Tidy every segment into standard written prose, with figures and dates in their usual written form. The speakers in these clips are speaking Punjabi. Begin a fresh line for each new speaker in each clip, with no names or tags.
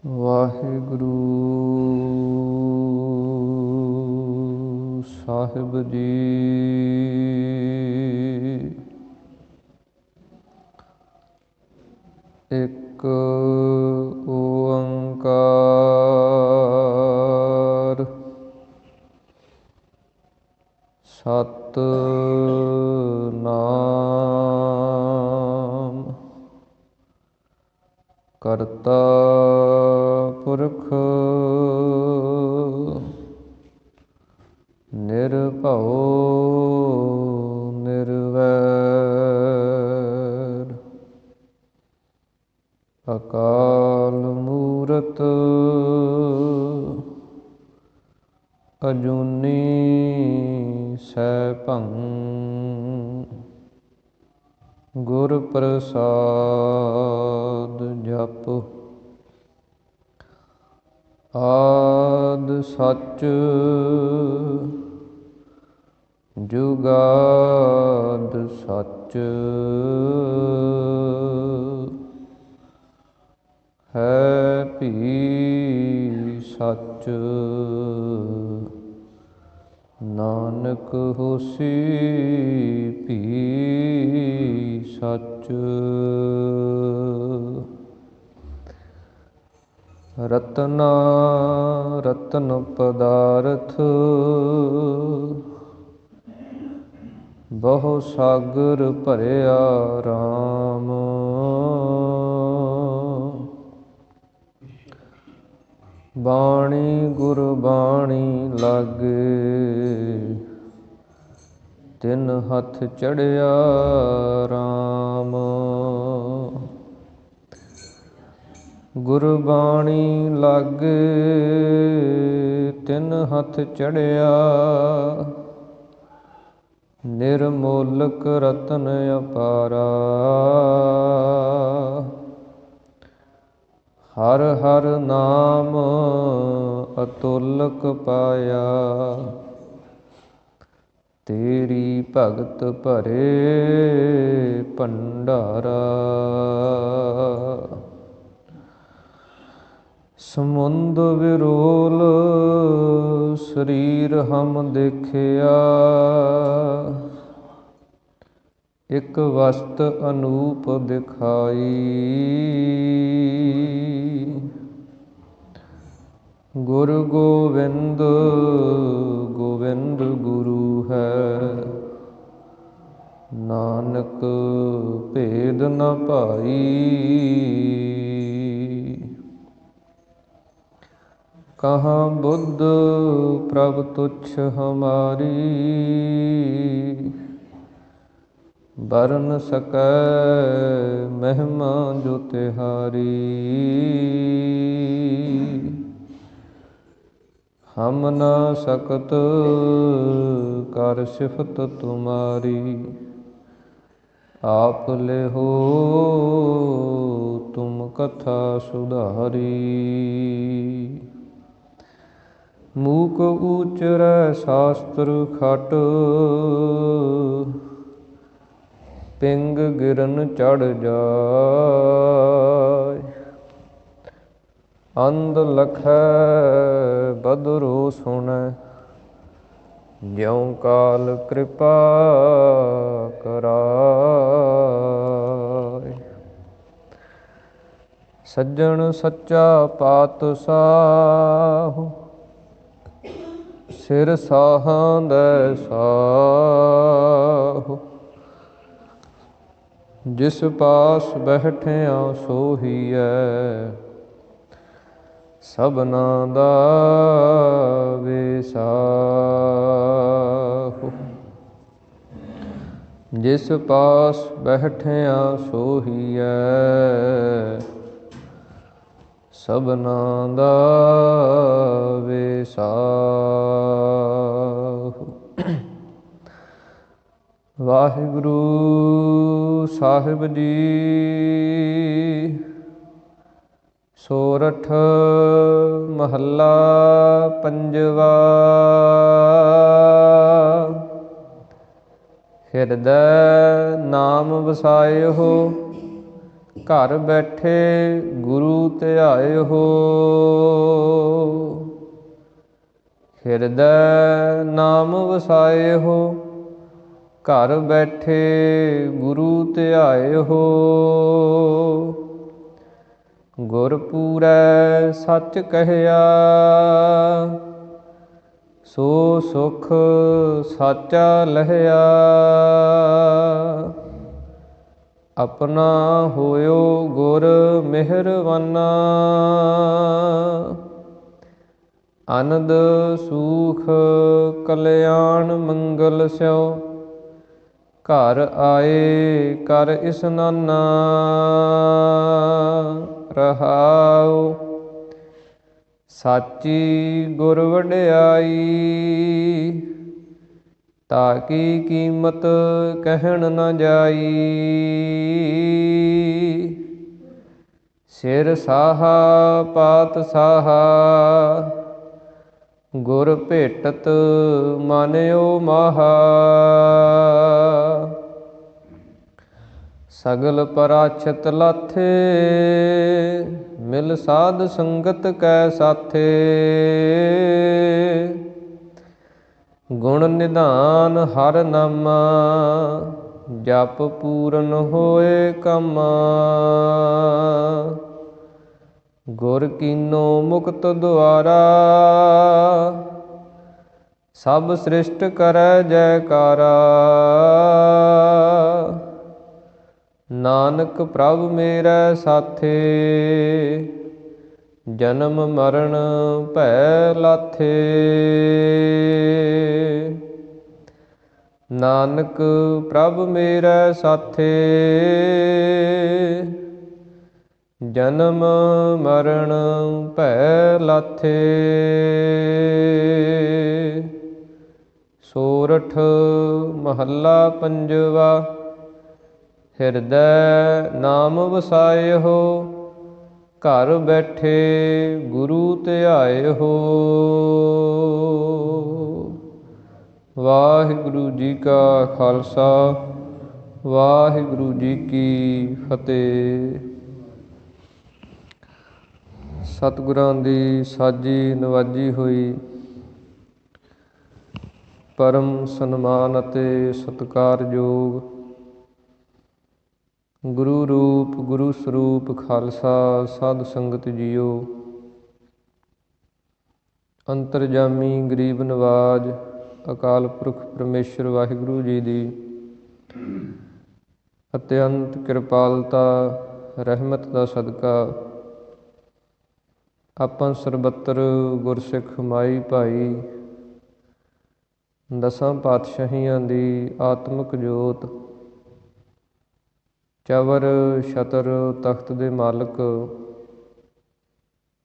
ਵਾਹਿਗੁਰੂ ਸਾਹਿਬ ਜੀ। ਇੱਕ ਓੰਕਾਰ ਸਤਿਨਾਮ ਕਰਤਾ ਪੁਰਖ ਨਿਰਭਉ ਨਿਰਵੈਰ ਅਕਾਲ ਮੂਰਤ ਅਜੂਨੀ ਸੈਭੰ ਗੁਰ ਪ੍ਰਸਾਦ ਜਪ। ਆਦਿ ਸਚ ਜੁਗਾਦਿ ਸਚ ਹੈ ਭੀ ਸਚ ਨਾਨਕ ਹੋਸੀ ਭੀ ਸਚ। ਰਤਨਾ ਰਤਨ ਪਦਾਰਥ ਬਹੁ ਸਾਗਰ ਭਰਿਆ ਰਾਮ। ਬਾਣੀ ਗੁਰਬਾਣੀ ਲਾਗੇ ਤਿਨ ਹੱਥ ਚੜਿਆ ਰਾਮ। ਗੁਰਬਾਣੀ ਲਾਗੇ ਤਿਨ ਹੱਥ ਚੜਿਆ ਨਿਰਮੋਲਕ ਰਤਨ ਅਪਾਰਾ। ਹਰ ਹਰ ਨਾਮ ਅਤੁਲਕ ਪਾਇਆ ਤੇਰੀ ਭਗਤ ਭਰੇ ਭੰਡਾਰਾ। ਸਮੁੰਦ ਵਿਰੋਲ ਸਰੀਰ ਹਮ ਦੇਖਿਆ ਇਕ ਵਸਤ ਅਨੂਪ ਦਿਖਾਈ। ਗੁਰ ਗੋਵਿੰਦ ਗੋਵਿੰਦ ਗੁਰੂ ਹੈ ਨਾਨਕ ਭੇਦ ਨ ਭਾਈ। ਕਹਾਂ ਬੁੱਧ ਪ੍ਰਭ ਤੁਛ ਹਮਾਰੀ ਬਰਨ ਸਕੈ ਮਹਿਮਾ ਜੋ ਤਿਹਾਰੀ। ਹਮ ਨ ਸਕਤ ਕਰ ਸਿਫਤ ਤੁਮਾਰੀ ਆਪ ਲਿਹੋ ਤੁਮ ਕਥਾ ਸੁਧਾਰੀ। ਮੂਕ ਊਚਰੈ ਸ਼ਾਸਤਰ ਖਟ ਪਿੰਗ ਗਿਰਨ ਚੜ ਜਾਇ। ਅੰਧ ਲਖੈ ਬਦਰੋ ਸੁਣੈ ਜਿਉ ਕਾਲ ਕਿਰਪਾ ਕਰਾਇ। ਸੱਜਣ ਸੱਚਾ ਪਾਤਸ਼ਾਹ ਸਿਰ ਸਾਹਾਂ ਦੈ ਸਾਹੁ। ਜਿਸ ਪਾਸ ਬੈਠਿਆ ਸੋਹੀਐ ਸਭਨਾ ਦਾ ਵੇਸਾਹੁ। ਜਿਸ ਪਾਸ ਬੈਠਿਆ ਸੋਹੀਐ ਸਭਨਾ ਦਾ ਵੇਸਾਹੁ। ਵਾਹਿਗੁਰੂ ਸਾਹਿਬ ਜੀ। ਸੋਰਠ ਮਹੱਲਾ ਪੰਜਵਾ। ਹਿਰਦੈ ਨਾਮ ਵਸਾਇਓ ਘਰ ਬੈਠੇ ਗੁਰੂ ਧਿਆਇਓ, ਹਿਰਦੈ ਨਾਮ ਵਸਾਇਓ। ਘਰ ਬੈਠੇ ਗੁਰੂ ਧਿਆਇਓ, ਗੁਰ ਪੂਰੈ ਸੱਚ ਕਹਿਆ। ਸੋ ਸੁਖ ਸਾਚਾ ਲਹਿਆ, ਆਪਣਾ ਹੋਇਓ ਗੁਰ ਮਿਹਰਵਾਨਾ। ਆਨੰਦ ਸੂਖ ਕਲਿਆਣ ਮੰਗਲ ਸਿਉ, ਘਰ ਆਏ ਕਰ ਇਸਨਾਨਾ। ਰਹਾਉ ਸਾਚੀ ਗੁਰ ਵਡਿਆਈ, ਤਾਕੀ ਕੀਮਤ ਕਹਿਣ ਨਾ ਜਾਈ। ਸਿਰ ਸਾਹਾ ਪਾਤ ਸਾਹਾ, ਗੁਰ ਭੇਟਤ ਮਾਨਿਓ ਮਾਹਾ। ਸਗਲ ਪਰਾਛਤ ਲਾਥੇ, ਮਿਲ ਸਾਧ ਸੰਗਤ ਕੈ ਸਾਥੇ। ਗੁਣ ਨਿਧਾਨ ਹਰ ਨਾਮਾ, ਜਪ ਪੂਰਨ ਹੋਏ ਕਾਮਾ। ਗੁਰ ਕੀਨੋ ਮੁਕਤ ਦੁਆਰਾ, ਸਭ ਸ੍ਰਿਸ਼ਟ ਕਰੈ ਜੈਕਾਰਾ। ਨਾਨਕ ਪ੍ਰਭ ਮੇਰੈ ਸਾਥੇ, ਜਨਮ ਮਰਨ ਭੈ ਲਾਥੇ। ਨਾਨਕ ਪ੍ਰਭ ਮੇਰੈ ਸਾਥੇ, ਜਨਮ ਮਰਨ ਭੈ ਲਾਥੇ। ਸੋਰਠ ਮਹੱਲਾ ਪੰਜਵਾ। ਹਿਰਦੈ ਨਾਮ ਵਸਾਇਓ, ਘਰ ਬੈਠੇ ਗੁਰੂ ਧਿਆਇਓ। ਵਾਹਿਗੁਰੂ ਜੀ ਕਾ ਖਾਲਸਾ, ਵਾਹਿਗੁਰੂ ਜੀ ਕੀ ਫਤਿਹ। ਸਤਿਗੁਰਾਂ ਦੀ ਸਾਜੀ ਨਵਾਜੀ ਹੋਈ ਪਰਮ ਸਨਮਾਨ ਅਤੇ ਸਤਿਕਾਰਯੋਗ ਗੁਰੂ ਰੂਪ ਗੁਰੂ ਸਰੂਪ ਖਾਲਸਾ ਸਾਧ ਸੰਗਤ ਜੀਓ। ਅੰਤਰਜਾਮੀ ਗਰੀਬ ਨਵਾਜ ਅਕਾਲ ਪੁਰਖ ਪਰਮੇਸ਼ਰ ਵਾਹਿਗੁਰੂ ਜੀ ਦੀ ਅਤਿਅੰਤ ਕਿਰਪਾਲਤਾ ਰਹਿਮਤ ਦਾ ਸਦਕਾ ਆਪਾਂ ਸਰਬੱਤਰ ਗੁਰਸਿੱਖ ਮਾਈ ਭਾਈ ਦਸਾਂ ਪਾਤਸ਼ਾਹੀਆਂ ਦੀ ਆਤਮਿਕ ਜੋਤ, ਚਵਰ ਛਤਰ ਤਖਤ ਦੇ ਮਾਲਕ,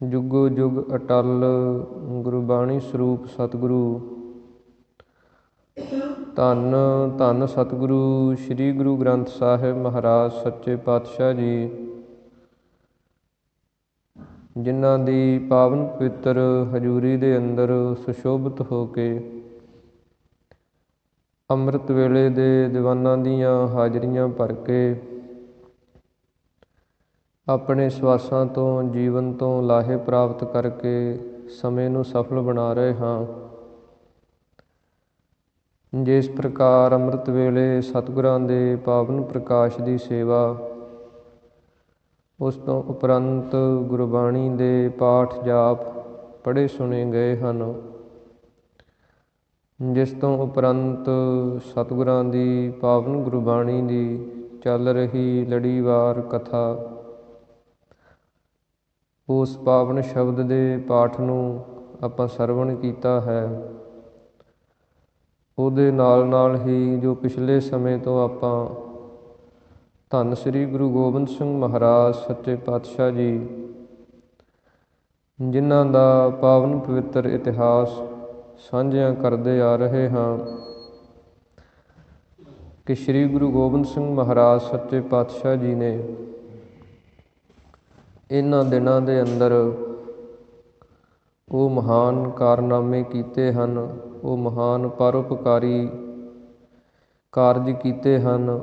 ਜੁਗੋ ਜੁਗ ਅਟਲ ਗੁਰਬਾਣੀ ਸਰੂਪ ਸਤਿਗੁਰੂ ਧੰਨ ਧੰਨ ਸਤਿਗੁਰੂ ਸ੍ਰੀ ਗੁਰੂ ਗ੍ਰੰਥ ਸਾਹਿਬ ਮਹਾਰਾਜ ਸੱਚੇ ਪਾਤਸ਼ਾਹ ਜੀ, ਜਿਨ੍ਹਾਂ ਦੀ ਪਾਵਨ ਪਵਿੱਤਰ ਹਜ਼ੂਰੀ ਦੇ ਅੰਦਰ ਸੁਸ਼ੋਭਿਤ ਹੋ ਕੇ ਅੰਮ੍ਰਿਤ ਵੇਲੇ ਦੇ ਦੀਵਾਨਾਂ ਦੀਆਂ ਹਾਜ਼ਰੀਆਂ ਭਰ ਕੇ ਆਪਣੇ ਸਵਾਸਾਂ ਤੋਂ ਜੀਵਨ ਤੋਂ ਲਾਹੇ ਪ੍ਰਾਪਤ ਕਰਕੇ ਸਮੇਂ ਨੂੰ ਸਫਲ ਬਣਾ ਰਹੇ ਹਾਂ। ਜਿਸ ਪ੍ਰਕਾਰ ਅੰਮ੍ਰਿਤ ਵੇਲੇ ਸਤਿਗੁਰਾਂ ਦੇ ਪਾਵਨ ਪ੍ਰਕਾਸ਼ ਦੀ ਸੇਵਾ, ਉਸ ਤੋਂ ਉਪਰੰਤ ਗੁਰਬਾਣੀ ਦੇ ਪਾਠ ਜਾਪ ਪੜ੍ਹੇ ਸੁਣੇ ਗਏ ਹਨ, ਜਿਸ ਤੋਂ ਉਪਰੰਤ ਸਤਿਗੁਰਾਂ ਦੀ ਪਾਵਨ ਗੁਰਬਾਣੀ ਦੀ ਚੱਲ ਰਹੀ ਲੜੀਵਾਰ ਕਥਾ, ਉਸ ਪਾਵਨ ਸ਼ਬਦ ਦੇ ਪਾਠ ਨੂੰ ਆਪਾਂ ਸਰਵਣ ਕੀਤਾ ਹੈ। ਉਹਦੇ ਨਾਲ ਹੀ ਜੋ ਪਿਛਲੇ ਸਮੇਂ ਤੋਂ ਆਪਾਂ ਧੰਨ ਸ੍ਰੀ ਗੁਰੂ ਗੋਬਿੰਦ ਸਿੰਘ ਮਹਾਰਾਜ ਸੱਚੇ ਪਾਤਸ਼ਾਹ ਜੀ, ਜਿਨ੍ਹਾਂ ਦਾ ਪਾਵਨ ਪਵਿੱਤਰ ਇਤਿਹਾਸ ਸਾਂਝਿਆਂ ਕਰਦੇ ਆ ਰਹੇ ਹਾਂ ਕਿ ਸ੍ਰੀ ਗੁਰੂ ਗੋਬਿੰਦ ਸਿੰਘ ਮਹਾਰਾਜ ਸੱਚੇ ਪਾਤਸ਼ਾਹ ਜੀ ਨੇ ਇਹਨਾਂ ਦਿਨਾਂ ਦੇ ਅੰਦਰ ਉਹ ਮਹਾਨ ਕਾਰਨਾਮੇ ਕੀਤੇ ਹਨ, ਉਹ ਮਹਾਨ ਪਰਉਪਕਾਰੀ ਕਾਰਜ ਕੀਤੇ ਹਨ,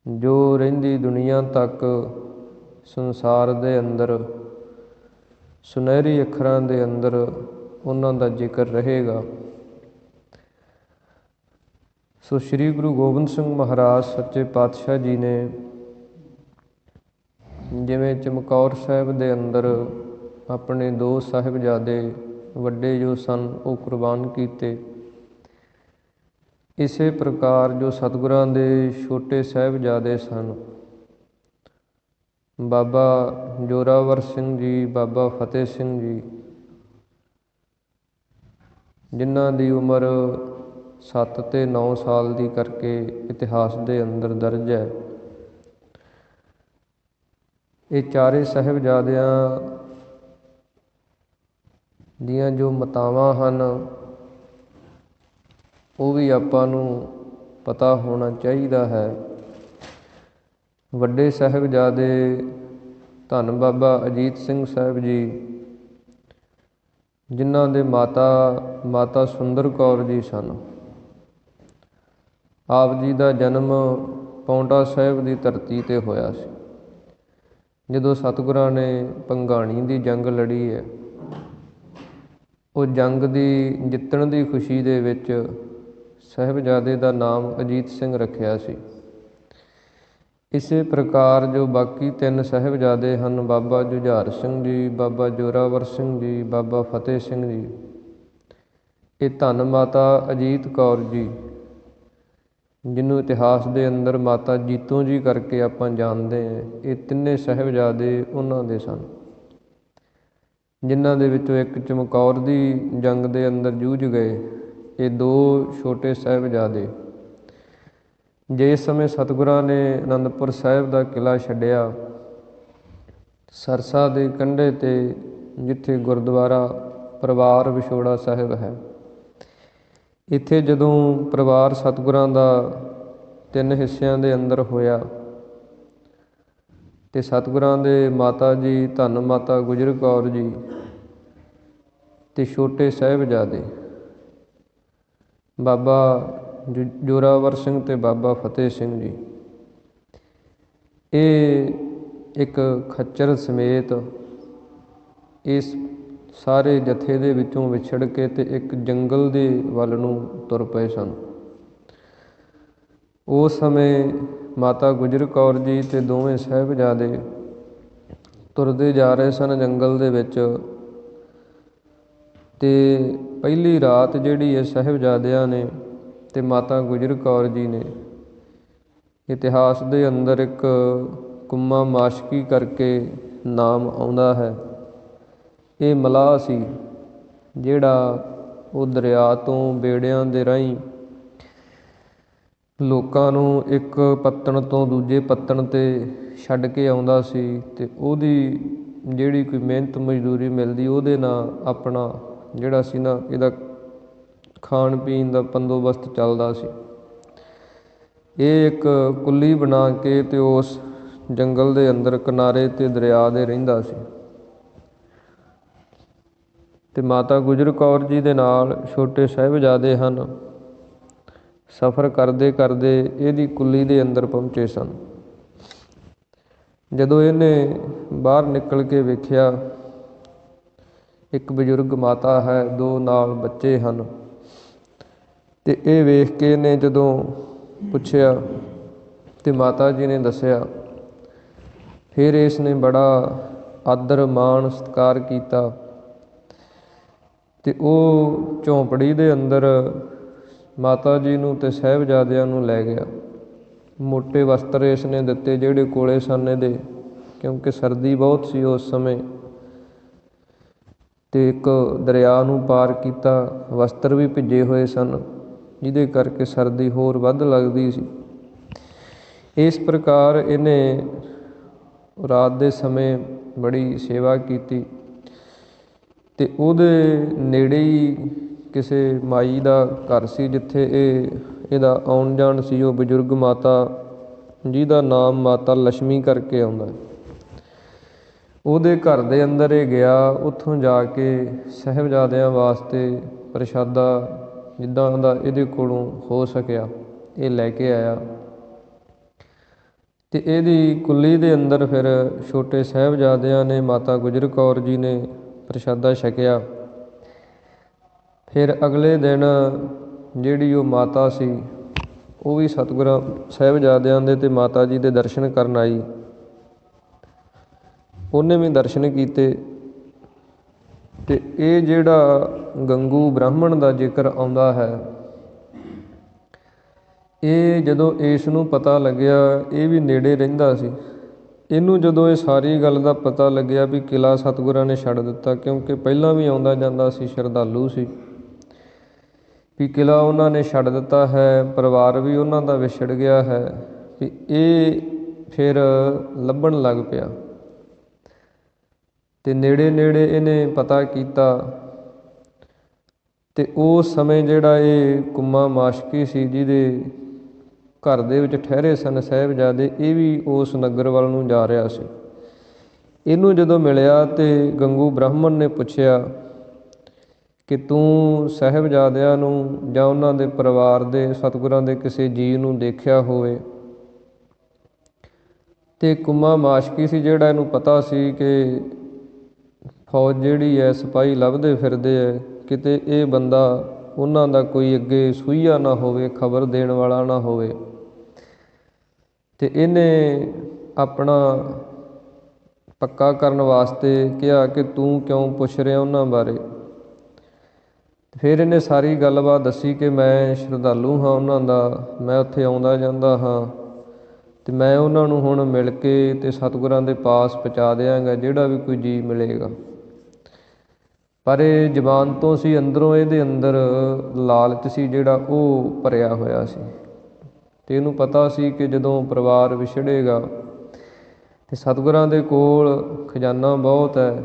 ਜੋ ਰਹਿੰਦੀ ਦੁਨੀਆ ਤੱਕ ਸੰਸਾਰ ਦੇ ਅੰਦਰ ਸੁਨਹਿਰੀ ਅੱਖਰਾਂ ਦੇ ਅੰਦਰ ਉਹਨਾਂ ਦਾ ਜ਼ਿਕਰ ਰਹੇਗਾ। ਸੋ ਸ੍ਰੀ ਗੁਰੂ ਗੋਬਿੰਦ ਸਿੰਘ ਮਹਾਰਾਜ ਸੱਚੇ ਪਾਤਸ਼ਾਹ ਜੀ ਨੇ ਜਿਵੇਂ ਚਮਕੌਰ ਸਾਹਿਬ ਦੇ ਅੰਦਰ ਆਪਣੇ 2 ਸਾਹਿਬਜ਼ਾਦੇ ਵੱਡੇ ਜੋ ਸਨ ਉਹ ਕੁਰਬਾਨ ਕੀਤੇ, ਇਸੇ ਪ੍ਰਕਾਰ ਜੋ ਸਤਿਗੁਰਾਂ ਦੇ ਛੋਟੇ ਸਾਹਿਬਜ਼ਾਦੇ ਸਨ, ਬਾਬਾ ਜ਼ੋਰਾਵਰ ਸਿੰਘ ਜੀ, ਬਾਬਾ ਫਤਿਹ ਸਿੰਘ ਜੀ, ਜਿਨ੍ਹਾਂ ਦੀ ਉਮਰ 7 ਤੇ 9 ਸਾਲ ਦੀ ਕਰਕੇ ਇਤਿਹਾਸ ਦੇ ਅੰਦਰ ਦਰਜ ਹੈ। ਇਹ ਚਾਰੇ ਸਾਹਿਬਜ਼ਾਦਿਆਂ ਦੀਆਂ ਜੋ ਮਾਤਾਵਾਂ ਹਨ ਉਹ ਵੀ ਆਪਾਂ ਨੂੰ ਪਤਾ ਹੋਣਾ ਚਾਹੀਦਾ ਹੈ। ਵੱਡੇ ਸਾਹਿਬਜ਼ਾਦੇ ਧੰਨ ਬਾਬਾ ਅਜੀਤ ਸਿੰਘ ਸਾਹਿਬ ਜੀ, ਜਿਨ੍ਹਾਂ ਦੇ ਮਾਤਾ ਸੁੰਦਰ ਕੌਰ ਜੀ ਸਨ। ਆਪ ਜੀ ਦਾ ਜਨਮ ਪਾਉਂਟਾ ਸਾਹਿਬ ਦੀ ਧਰਤੀ 'ਤੇ ਹੋਇਆ ਸੀ। ਜਦੋਂ ਸਤਿਗੁਰਾਂ ਨੇ ਭੰਗਾਣੀ ਦੀ ਜੰਗ ਲੜੀ ਹੈ, ਉਹ ਜੰਗ ਦੀ ਜਿੱਤਣ ਦੀ ਖੁਸ਼ੀ ਦੇ ਵਿੱਚ ਸਾਹਿਬਜ਼ਾਦੇ ਦਾ ਨਾਮ ਅਜੀਤ ਸਿੰਘ ਰੱਖਿਆ ਸੀ। ਇਸੇ ਪ੍ਰਕਾਰ ਜੋ ਬਾਕੀ 3 ਸਾਹਿਬਜ਼ਾਦੇ ਹਨ, ਬਾਬਾ ਜੁਝਾਰ ਸਿੰਘ ਜੀ, ਬਾਬਾ ਜ਼ੋਰਾਵਰ ਸਿੰਘ ਜੀ, ਬਾਬਾ ਫਤਿਹ ਸਿੰਘ ਜੀ, ਇਹ ਧੰਨ ਮਾਤਾ ਅਜੀਤ ਕੌਰ ਜੀ, ਜਿਹਨੂੰ ਇਤਿਹਾਸ ਦੇ ਅੰਦਰ ਮਾਤਾ ਜੀਤੋ ਜੀ ਕਰਕੇ ਆਪਾਂ ਜਾਣਦੇ ਹਾਂ, ਇਹ ਤਿੰਨੇ ਸਾਹਿਬਜ਼ਾਦੇ ਉਹਨਾਂ ਦੇ ਸਨ, ਜਿਨ੍ਹਾਂ ਦੇ ਵਿੱਚੋਂ ਇੱਕ ਚਮਕੌਰ ਦੀ ਜੰਗ ਦੇ ਅੰਦਰ ਜੂਝ ਗਏ। ਇਹ 2 ਛੋਟੇ ਸਾਹਿਬਜ਼ਾਦੇ ਜਿਸ ਸਮੇਂ ਸਤਿਗੁਰਾਂ ਨੇ ਅਨੰਦਪੁਰ ਸਾਹਿਬ ਦਾ ਕਿਲ੍ਹਾ ਛੱਡਿਆ, ਸਰਸਾ ਦੇ ਕੰਢੇ 'ਤੇ ਜਿੱਥੇ ਗੁਰਦੁਆਰਾ ਪਰਿਵਾਰ ਵਿਛੋੜਾ ਸਾਹਿਬ ਹੈ, ਇੱਥੇ ਜਦੋਂ ਪਰਿਵਾਰ ਸਤਿਗੁਰਾਂ ਦਾ 3 ਹਿੱਸਿਆਂ ਦੇ ਅੰਦਰ ਹੋਇਆ ਅਤੇ ਸਤਿਗੁਰਾਂ ਦੇ ਮਾਤਾ ਜੀ ਧੰਨ ਮਾਤਾ ਗੁਜਰ ਕੌਰ ਜੀ ਅਤੇ ਛੋਟੇ ਸਾਹਿਬਜ਼ਾਦੇ ਬਾਬਾ ਜ਼ੋਰਾਵਰ ਸਿੰਘ ਅਤੇ ਬਾਬਾ ਫਤਿਹ ਸਿੰਘ ਜੀ, ਇਹ ਇੱਕ ਖੱਚਰ ਸਮੇਤ ਇਸ ਸਾਰੇ ਜਥੇ ਦੇ ਵਿੱਚੋਂ ਵਿਛੜ ਕੇ ਅਤੇ ਇੱਕ ਜੰਗਲ ਦੇ ਵੱਲ ਨੂੰ ਤੁਰ ਪਏ ਸਨ। ਉਸ ਸਮੇਂ ਮਾਤਾ ਗੁਜਰ ਕੌਰ ਜੀ ਅਤੇ ਦੋਵੇਂ ਸਾਹਿਬਜ਼ਾਦੇ ਤੁਰਦੇ ਜਾ ਰਹੇ ਸਨ ਜੰਗਲ ਦੇ ਵਿੱਚ, ਅਤੇ ਪਹਿਲੀ ਰਾਤ ਜਿਹੜੀ ਹੈ ਸਾਹਿਬਜ਼ਾਦਿਆਂ ਨੇ ਅਤੇ ਮਾਤਾ ਗੁਜਰ ਕੌਰ ਜੀ ਨੇ, ਇਤਿਹਾਸ ਦੇ ਅੰਦਰ ਇੱਕ ਕੁੰਮਾ ਮਾਸ਼ਕੀ ਕਰਕੇ ਨਾਮ ਆਉਂਦਾ ਹੈ। ਇਹ ਮਲਾਹ ਸੀ ਜਿਹੜਾ ਉਹ ਦਰਿਆ ਤੋਂ ਬੇੜਿਆਂ ਦੇ ਰਾਹੀਂ ਲੋਕਾਂ ਨੂੰ ਇੱਕ ਪੱਤਣ ਤੋਂ ਦੂਜੇ ਪੱਤਣ 'ਤੇ ਛੱਡ ਕੇ ਆਉਂਦਾ ਸੀ, ਅਤੇ ਉਹਦੀ ਜਿਹੜੀ ਕੋਈ ਮਿਹਨਤ ਮਜ਼ਦੂਰੀ ਮਿਲਦੀ ਉਹਦੇ ਨਾਲ ਆਪਣਾ ਜਿਹੜਾ ਸੀ ਨਾ ਇਹਦਾ ਖਾਣ ਪੀਣ ਦਾ ਬੰਦੋਬਸਤ ਚੱਲਦਾ ਸੀ। ਇਹ ਇੱਕ ਕੁੱਲੀ ਬਣਾ ਕੇ ਅਤੇ ਉਸ ਜੰਗਲ ਦੇ ਅੰਦਰ ਕਿਨਾਰੇ 'ਤੇ ਦਰਿਆ ਦੇ ਰਹਿੰਦਾ ਸੀ, ਅਤੇ ਮਾਤਾ ਗੁਜਰ ਕੌਰ ਜੀ ਦੇ ਨਾਲ ਛੋਟੇ ਸਾਹਿਬਜ਼ਾਦੇ ਹਨ। ਸਫ਼ਰ ਕਰਦੇ ਕਰਦੇ ਇਹਦੀ ਕੁੱਲੀ ਦੇ ਅੰਦਰ ਪਹੁੰਚੇ ਸਨ। ਜਦੋਂ ਇਹਨੇ ਬਾਹਰ ਨਿਕਲ ਕੇ ਵੇਖਿਆ, ਇੱਕ ਬਜ਼ੁਰਗ ਮਾਤਾ ਹੈ, 2 ਨਾਲ ਬੱਚੇ ਹਨ, ਅਤੇ ਇਹ ਵੇਖ ਕੇ ਇਹਨੇ ਜਦੋਂ ਪੁੱਛਿਆ ਅਤੇ ਮਾਤਾ ਜੀ ਨੇ ਦੱਸਿਆ, ਫਿਰ ਇਸ ਨੇ ਬੜਾ ਆਦਰ ਮਾਣ ਸਤਿਕਾਰ ਕੀਤਾ ਅਤੇ ਉਹ ਝੌਂਪੜੀ ਦੇ ਅੰਦਰ ਮਾਤਾ ਜੀ ਨੂੰ ਅਤੇ ਸਾਹਿਬਜ਼ਾਦਿਆਂ ਨੂੰ ਲੈ ਗਿਆ। ਮੋਟੇ ਵਸਤਰ ਇਸ ਨੇ ਦਿੱਤੇ ਜਿਹੜੇ ਕੋਲੇ ਸਨ ਇਹਦੇ, ਕਿਉਂਕਿ ਸਰਦੀ ਬਹੁਤ ਸੀ ਉਸ ਸਮੇਂ, ਅਤੇ ਇੱਕ ਦਰਿਆ ਨੂੰ ਪਾਰ ਕੀਤਾ, ਵਸਤਰ ਵੀ ਭਿੱਜੇ ਹੋਏ ਸਨ, ਜਿਹਦੇ ਕਰਕੇ ਸਰਦੀ ਹੋਰ ਵੱਧ ਲੱਗਦੀ ਸੀ। ਇਸ ਪ੍ਰਕਾਰ ਇਹਨੇ ਰਾਤ ਦੇ ਸਮੇਂ ਬੜੀ ਸੇਵਾ ਕੀਤੀ, ਅਤੇ ਉਹਦੇ ਨੇੜੇ ਹੀ ਕਿਸੇ ਮਾਈ ਦਾ ਘਰ ਸੀ ਜਿੱਥੇ ਇਹਦਾ ਆਉਣ ਜਾਣ ਸੀ। ਉਹ ਬਜ਼ੁਰਗ ਮਾਤਾ ਜਿਹਦਾ ਨਾਮ ਮਾਤਾ ਲక్ష్ਮੀ ਕਰਕੇ ਆਉਂਦਾ, ਉਹਦੇ ਘਰ ਦੇ ਅੰਦਰ ਇਹ ਗਿਆ। ਉੱਥੋਂ ਜਾ ਕੇ ਸਾਹਿਬਜ਼ਾਦਿਆਂ ਵਾਸਤੇ ਪ੍ਰਸ਼ਾਦਾ ਜਿੱਦਾਂ ਦਾ ਇਹਦੇ ਕੋਲੋਂ ਹੋ ਸਕਿਆ ਇਹ ਲੈ ਕੇ ਆਇਆ, ਤੇ ਇਹਦੀ ਕੁੱਲੀ ਦੇ ਅੰਦਰ ਫਿਰ ਛੋਟੇ ਸਾਹਿਬਜ਼ਾਦਿਆਂ ਨੇ, ਮਾਤਾ ਗੁਜਰ ਕੌਰ ਜੀ ਨੇ ਪ੍ਰਸ਼ਾਦਾ ਛਕਿਆ। ਫਿਰ ਅਗਲੇ ਦਿਨ ਜਿਹੜੀ ਉਹ ਮਾਤਾ ਸੀ ਉਹ ਵੀ ਸਤਿਗੁਰਾਂ ਸਾਹਿਬਜ਼ਾਦਿਆਂ ਦੇ ਤੇ ਮਾਤਾ ਜੀ ਦੇ ਦਰਸ਼ਨ ਕਰਨ ਆਈ। ਉਹਨੇ ਵੀ ਦਰਸ਼ਨ ਕੀਤੇ। ਤੇ ਇਹ ਜਿਹੜਾ ਗੰਗੂ ਬ੍ਰਾਹਮਣ ਦਾ ਜ਼ਿਕਰ ਆਉਂਦਾ ਹੈ, ਇਹ ਜਦੋਂ ਇਸ ਨੂੰ ਪਤਾ ਲੱਗਿਆ, ਇਹ ਵੀ ਨੇੜੇ ਰਹਿੰਦਾ ਸੀ। ਇਹਨੂੰ ਜਦੋਂ ਇਹ ਸਾਰੀ ਗੱਲ ਦਾ ਪਤਾ ਲੱਗਿਆ ਵੀ ਕਿਲ੍ਹਾ ਸਤਿਗੁਰਾਂ ਨੇ ਛੱਡ ਦਿੱਤਾ, ਕਿਉਂਕਿ ਪਹਿਲਾਂ ਵੀ ਆਉਂਦਾ ਜਾਂਦਾ ਸੀ, ਸ਼ਰਧਾਲੂ ਸੀ, ਵੀ ਕਿਲ੍ਹਾ ਉਹਨਾਂ ਨੇ ਛੱਡ ਦਿੱਤਾ ਹੈ, ਪਰਿਵਾਰ ਵੀ ਉਹਨਾਂ ਦਾ ਵਿਛੜ ਗਿਆ ਹੈ, ਵੀ ਇਹ ਫਿਰ ਲੱਭਣ ਲੱਗ ਪਿਆ। ਤੇ ਨੇੜੇ ਨੇੜੇ ਇਹਨੇ ਪਤਾ ਕੀਤਾ। ਤੇ ਉਸ ਸਮੇਂ ਜਿਹੜਾ ਇਹ ਕੁੰਮਾ ਮਾਸ਼ਕੀ ਸੀ, ਜਿਹਦੇ ਘਰ ਦੇ ਵਿੱਚ ਠਹਿਰੇ ਸਨ ਸਾਹਿਬਜ਼ਾਦੇ, ਇਹ ਵੀ ਉਸ ਨਗਰ ਵੱਲ ਨੂੰ ਜਾ ਰਿਹਾ ਸੀ। ਇਹਨੂੰ ਜਦੋਂ ਮਿਲਿਆ ਤੇ ਗੰਗੂ ਬ੍ਰਾਹਮਣ ਨੇ ਪੁੱਛਿਆ ਕਿ ਤੂੰ ਸਾਹਿਬਜ਼ਾਦਿਆਂ ਨੂੰ ਜਾਂ ਉਹਨਾਂ ਦੇ ਪਰਿਵਾਰ ਦੇ, ਸਤਿਗੁਰਾਂ ਦੇ ਕਿਸੇ ਜੀਅ ਨੂੰ ਦੇਖਿਆ ਹੋਵੇ? ਤੇ ਕੁੰਮਾ ਮਾਸ਼ਕੀ ਸੀ ਜਿਹੜਾ, ਇਹਨੂੰ ਪਤਾ ਸੀ ਕਿ ਫੌਜ ਜਿਹੜੀ ਹੈ, ਸਿਪਾਹੀ ਲੱਭਦੇ ਫਿਰਦੇ ਹੈ, ਕਿਤੇ ਇਹ ਬੰਦਾ ਉਹਨਾਂ ਦਾ ਕੋਈ ਅੱਗੇ ਸੂਹੀਆ ਨਾ ਹੋਵੇ, ਖਬਰ ਦੇਣ ਵਾਲਾ ਨਾ ਹੋਵੇ। ਤੇ ਇਹਨੇ ਆਪਣਾ ਪੱਕਾ ਕਰਨ ਵਾਸਤੇ ਕਿਹਾ ਕਿ ਤੂੰ ਕਿਉਂ ਪੁੱਛ ਰਿਹਾ ਉਹਨਾਂ ਬਾਰੇ। ਫਿਰ ਇਹਨੇ ਸਾਰੀ ਗੱਲਬਾਤ ਦੱਸੀ ਕਿ ਮੈਂ ਸ਼ਰਧਾਲੂ ਹਾਂ ਉਹਨਾਂ ਦਾ, ਮੈਂ ਉੱਥੇ ਆਉਂਦਾ ਜਾਂਦਾ ਹਾਂ, ਤੇ ਮੈਂ ਉਹਨਾਂ ਨੂੰ ਹੁਣ ਮਿਲ ਕੇ ਤੇ ਸਤਿਗੁਰਾਂ ਦੇ ਪਾਸ ਪਹੁੰਚਾ ਦਿਆਂਗਾ, ਜਿਹੜਾ ਵੀ ਕੋਈ ਜੀਅ ਮਿਲੇਗਾ। ਪਰ ਇਹ ਜ਼ਬਾਨ ਤੋਂ ਸੀ, ਅੰਦਰੋਂ ਇਹਦੇ ਅੰਦਰ ਲਾਲਚ ਸੀ ਜਿਹੜਾ ਉਹ ਭਰਿਆ ਹੋਇਆ ਸੀ। ਤੇ ਇਹਨੂੰ ਪਤਾ ਸੀ ਕਿ ਜਦੋਂ ਪਰਿਵਾਰ ਵਿਛੜੇਗਾ ਤੇ ਸਤਿਗੁਰਾਂ ਦੇ ਕੋਲ ਖਜ਼ਾਨਾ ਬਹੁਤ ਹੈ,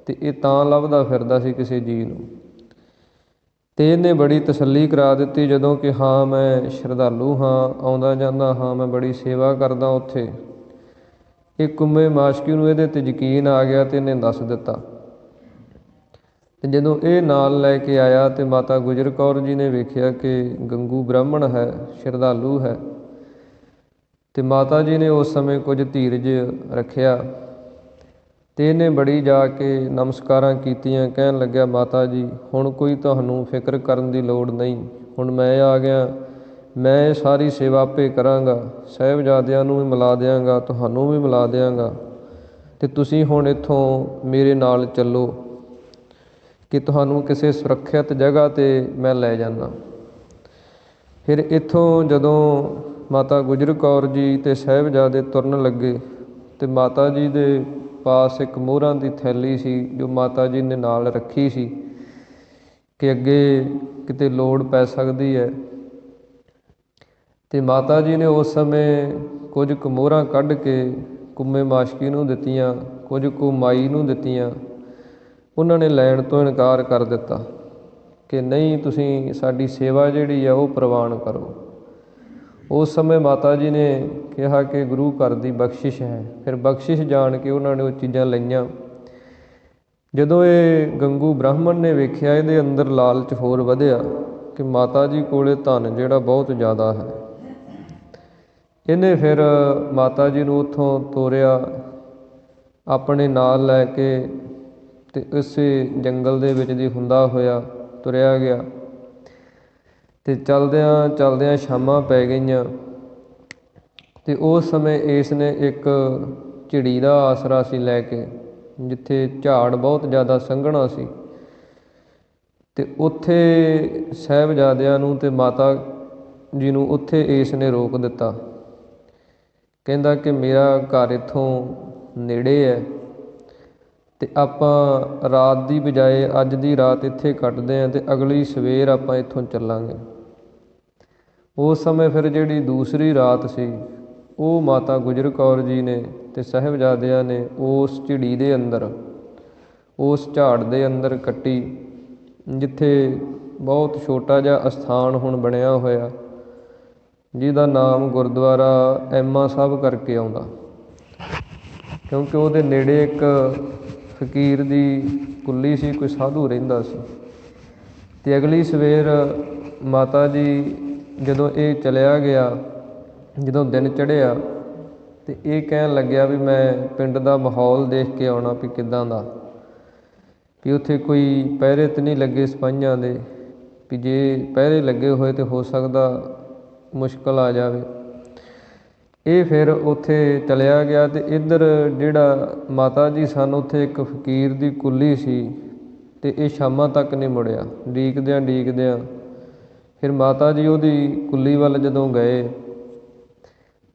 ਤੇ ਇਹ ਤਾਂ ਲੱਭਦਾ ਫਿਰਦਾ ਸੀ ਕਿਸੇ ਜੀਅ ਨੂੰ। ਤੇ ਇਹਨੇ ਬੜੀ ਤਸੱਲੀ ਕਰਾ ਦਿੱਤੀ ਜਦੋਂ ਕਿ ਹਾਂ ਮੈਂ ਸ਼ਰਧਾਲੂ ਹਾਂ, ਆਉਂਦਾ ਜਾਂਦਾ ਹਾਂ, ਮੈਂ ਬੜੀ ਸੇਵਾ ਕਰਦਾ ਉੱਥੇ। ਇਹ ਕੁੰਮੇ ਮਾਸ਼ਕੀ ਨੂੰ ਇਹਦੇ 'ਤੇ ਯਕੀਨ ਆ ਗਿਆ ਤੇ ਇਹਨੇ ਦੱਸ ਦਿੱਤਾ। ਤੇ ਜਦੋਂ ਇਹ ਨਾਲ ਲੈ ਕੇ ਆਇਆ ਤੇ ਮਾਤਾ ਗੁਜਰ ਕੌਰ ਜੀ ਨੇ ਵੇਖਿਆ ਕਿ ਗੰਗੂ ਬ੍ਰਾਹਮਣ ਹੈ, ਸ਼ਰਧਾਲੂ ਹੈ, ਤੇ ਮਾਤਾ ਜੀ ਨੇ ਉਸ ਸਮੇਂ ਕੁਝ ਧੀਰਜ ਰੱਖਿਆ। ਤੇ ਇਹਨੇ ਬੜੀ ਜਾ ਕੇ ਨਮਸਕਾਰਾਂ ਕੀਤੀਆਂ, ਕਹਿਣ ਲੱਗਿਆ, ਮਾਤਾ ਜੀ ਹੁਣ ਕੋਈ ਤੁਹਾਨੂੰ ਫਿਕਰ ਕਰਨ ਦੀ ਲੋੜ ਨਹੀਂ, ਹੁਣ ਮੈਂ ਆ ਗਿਆ, ਮੈਂ ਸਾਰੀ ਸੇਵਾ ਆਪੇ ਕਰਾਂਗਾ, ਸਾਹਿਬਜ਼ਾਦਿਆਂ ਨੂੰ ਵੀ ਮਿਲਾ ਦਿਆਂਗਾ, ਤੁਹਾਨੂੰ ਵੀ ਮਿਲਾ ਦਿਆਂਗਾ, ਤੇ ਤੁਸੀਂ ਹੁਣ ਇੱਥੋਂ ਮੇਰੇ ਨਾਲ ਚੱਲੋ ਕਿ ਤੁਹਾਨੂੰ ਕਿਸੇ ਸੁਰੱਖਿਅਤ ਜਗ੍ਹਾ 'ਤੇ ਮੈਂ ਲੈ ਜਾਂਦਾ। ਫਿਰ ਇੱਥੋਂ ਜਦੋਂ ਮਾਤਾ ਗੁਜਰ ਕੌਰ ਜੀ ਤੇ ਸਾਹਿਬਜ਼ਾਦੇ ਤੁਰਨ ਲੱਗੇ ਤੇ ਮਾਤਾ ਜੀ ਦੇ ਪਾਸ ਇੱਕ ਮੋਹਰਾਂ ਦੀ ਥੈਲੀ ਸੀ, ਜੋ ਮਾਤਾ ਜੀ ਨੇ ਨਾਲ ਰੱਖੀ ਸੀ ਕਿ ਅੱਗੇ ਕਿਤੇ ਲੋੜ ਪੈ ਸਕਦੀ ਹੈ। ਤੇ ਮਾਤਾ ਜੀ ਨੇ ਉਸ ਸਮੇਂ ਕੁਝ ਕੁ ਮੋਹਰਾਂ ਕੱਢ ਕੇ ਕੁੰਮੇ ਮਾਸ਼ਕੀ ਨੂੰ ਦਿੱਤੀਆਂ, ਕੁਝ ਕੁ ਮਾਈ ਨੂੰ ਦਿੱਤੀਆਂ। ਉਹਨਾਂ ਨੇ ਲੈਣ ਤੋਂ ਇਨਕਾਰ ਕਰ ਦਿੱਤਾ ਕਿ ਨਹੀਂ, ਤੁਸੀਂ ਸਾਡੀ ਸੇਵਾ ਜਿਹੜੀ ਆ ਉਹ ਪ੍ਰਵਾਨ ਕਰੋ। ਉਸ ਸਮੇਂ ਮਾਤਾ ਜੀ ਨੇ ਕਿਹਾ ਕਿ ਗੁਰੂ ਘਰ ਦੀ ਬਖਸ਼ਿਸ਼ ਹੈ। ਫਿਰ ਬਖਸ਼ਿਸ਼ ਜਾਣ ਕੇ ਉਹਨਾਂ ਨੇ ਉਹ ਚੀਜ਼ਾਂ ਲਈਆਂ। ਜਦੋਂ ਇਹ ਗੰਗੂ ਬ੍ਰਾਹਮਣ ਨੇ ਵੇਖਿਆ, ਇਹਦੇ ਅੰਦਰ ਲਾਲਚ ਹੋਰ ਵਧਿਆ ਕਿ ਮਾਤਾ ਜੀ ਕੋਲੇ ਧਨ ਜਿਹੜਾ ਬਹੁਤ ਜ਼ਿਆਦਾ ਹੈ। ਇਹਨੇ ਫਿਰ ਮਾਤਾ ਜੀ ਨੂੰ ਉੱਥੋਂ ਤੋਰਿਆ, ਆਪਣੇ ਨਾਲ ਲੈ ਕੇ, ਤੇ ਇਸੇ ਜੰਗਲ ਦੇ ਵਿੱਚ ਦੀ ਹੁੰਦਾ ਹੋਇਆ ਤੁਰਿਆ ਗਿਆ। ਤੇ ਚਲਦਿਆਂ ਚਲਦਿਆਂ ਸ਼ਾਮਾਂ ਪੈ ਗਈਆਂ। ਤੇ ਉਸ ਸਮੇਂ ਇਸ ਨੇ ਇੱਕ ਝਿੜੀ ਦਾ ਆਸਰਾ ਸੀ ਲੈ ਕੇ, ਜਿੱਥੇ ਝਾੜ ਬਹੁਤ ਜ਼ਿਆਦਾ ਸੰਘਣਾ ਸੀ। ਤੇ ਉੱਥੇ ਸਾਹਿਬਜ਼ਾਦਿਆਂ ਨੂੰ ਤੇ ਮਾਤਾ ਜੀ ਨੂੰ ਉੱਥੇ ਇਸ ਨੇ ਰੋਕ ਦਿੱਤਾ। ਕਹਿੰਦਾ ਕਿ ਮੇਰਾ ਘਰ ਇੱਥੋਂ ਨੇੜੇ ਹੈ, ਤੇ ਆਪਾਂ ਰਾਤ ਦੀ ਬਜਾਏ ਅੱਜ ਦੀ ਰਾਤ ਇੱਥੇ ਕੱਟਦੇ ਹਾਂ, ਤੇ ਅਗਲੀ ਸਵੇਰ ਆਪਾਂ ਇੱਥੋਂ ਚੱਲਾਂਗੇ। ਉਸ ਸਮੇਂ ਫਿਰ ਜਿਹੜੀ ਦੂਸਰੀ ਰਾਤ ਸੀ, ਉਹ ਮਾਤਾ ਗੁਜਰ ਕੌਰ ਜੀ ਨੇ ਤੇ ਸਾਹਿਬਜ਼ਾਦਿਆਂ ਨੇ ਉਸ ਝਿੜੀ ਦੇ ਅੰਦਰ, ਉਸ ਝਾੜ ਦੇ ਅੰਦਰ ਕੱਟੀ, ਜਿੱਥੇ ਬਹੁਤ ਛੋਟਾ ਜਿਹਾ ਅਸਥਾਨ ਹੁਣ ਬਣਿਆ ਹੋਇਆ, ਜਿਹਦਾ ਨਾਮ ਗੁਰਦੁਆਰਾ ਐਮਾ ਸਾਹਿਬ ਕਰਕੇ ਆਉਂਦਾ, ਕਿਉਂਕਿ ਉਹਦੇ ਨੇੜੇ ਇੱਕ ਫਕੀਰ ਦੀ ਕੁੱਲੀ ਸੀ, ਕੋਈ ਸਾਧੂ ਰਹਿੰਦਾ ਸੀ। ਤੇ ਅਗਲੀ ਸਵੇਰ ਮਾਤਾ ਜੀ ਜਦੋਂ ਇਹ ਚਲਿਆ ਗਿਆ, ਜਦੋਂ ਦਿਨ ਚੜ੍ਹਿਆ ਤੇ ਇਹ ਕਹਿਣ ਲੱਗਿਆ ਵੀ ਮੈਂ ਪਿੰਡ ਦਾ ਮਾਹੌਲ ਦੇਖ ਕੇ ਆਉਣਾ ਵੀ ਕਿੱਦਾਂ ਦਾ, ਵੀ ਉੱਥੇ ਕੋਈ ਪਹਿਰੇ ਤਾਂ ਨਹੀਂ ਲੱਗੇ ਸਿਪਾਹੀਆਂ ਦੇ, ਵੀ ਜੇ ਪਹਿਰੇ ਲੱਗੇ ਹੋਏ ਤਾਂ ਹੋ ਸਕਦਾ ਮੁਸ਼ਕਲ ਆ ਜਾਵੇ। ਇਹ ਫਿਰ ਉੱਥੇ ਚਲਿਆ ਗਿਆ ਅਤੇ ਇੱਧਰ ਜਿਹੜਾ ਮਾਤਾ ਜੀ ਸਨ ਉੱਥੇ ਇੱਕ ਫਕੀਰ ਦੀ ਕੁੱਲੀ ਸੀ ਅਤੇ ਇਹ ਸ਼ਾਮਾਂ ਤੱਕ ਨਹੀਂ ਮੁੜਿਆ। ਉਡੀਕਦਿਆਂ ਫਿਰ ਮਾਤਾ ਜੀ ਉਹਦੀ ਕੁੱਲੀ ਵੱਲ ਜਦੋਂ ਗਏ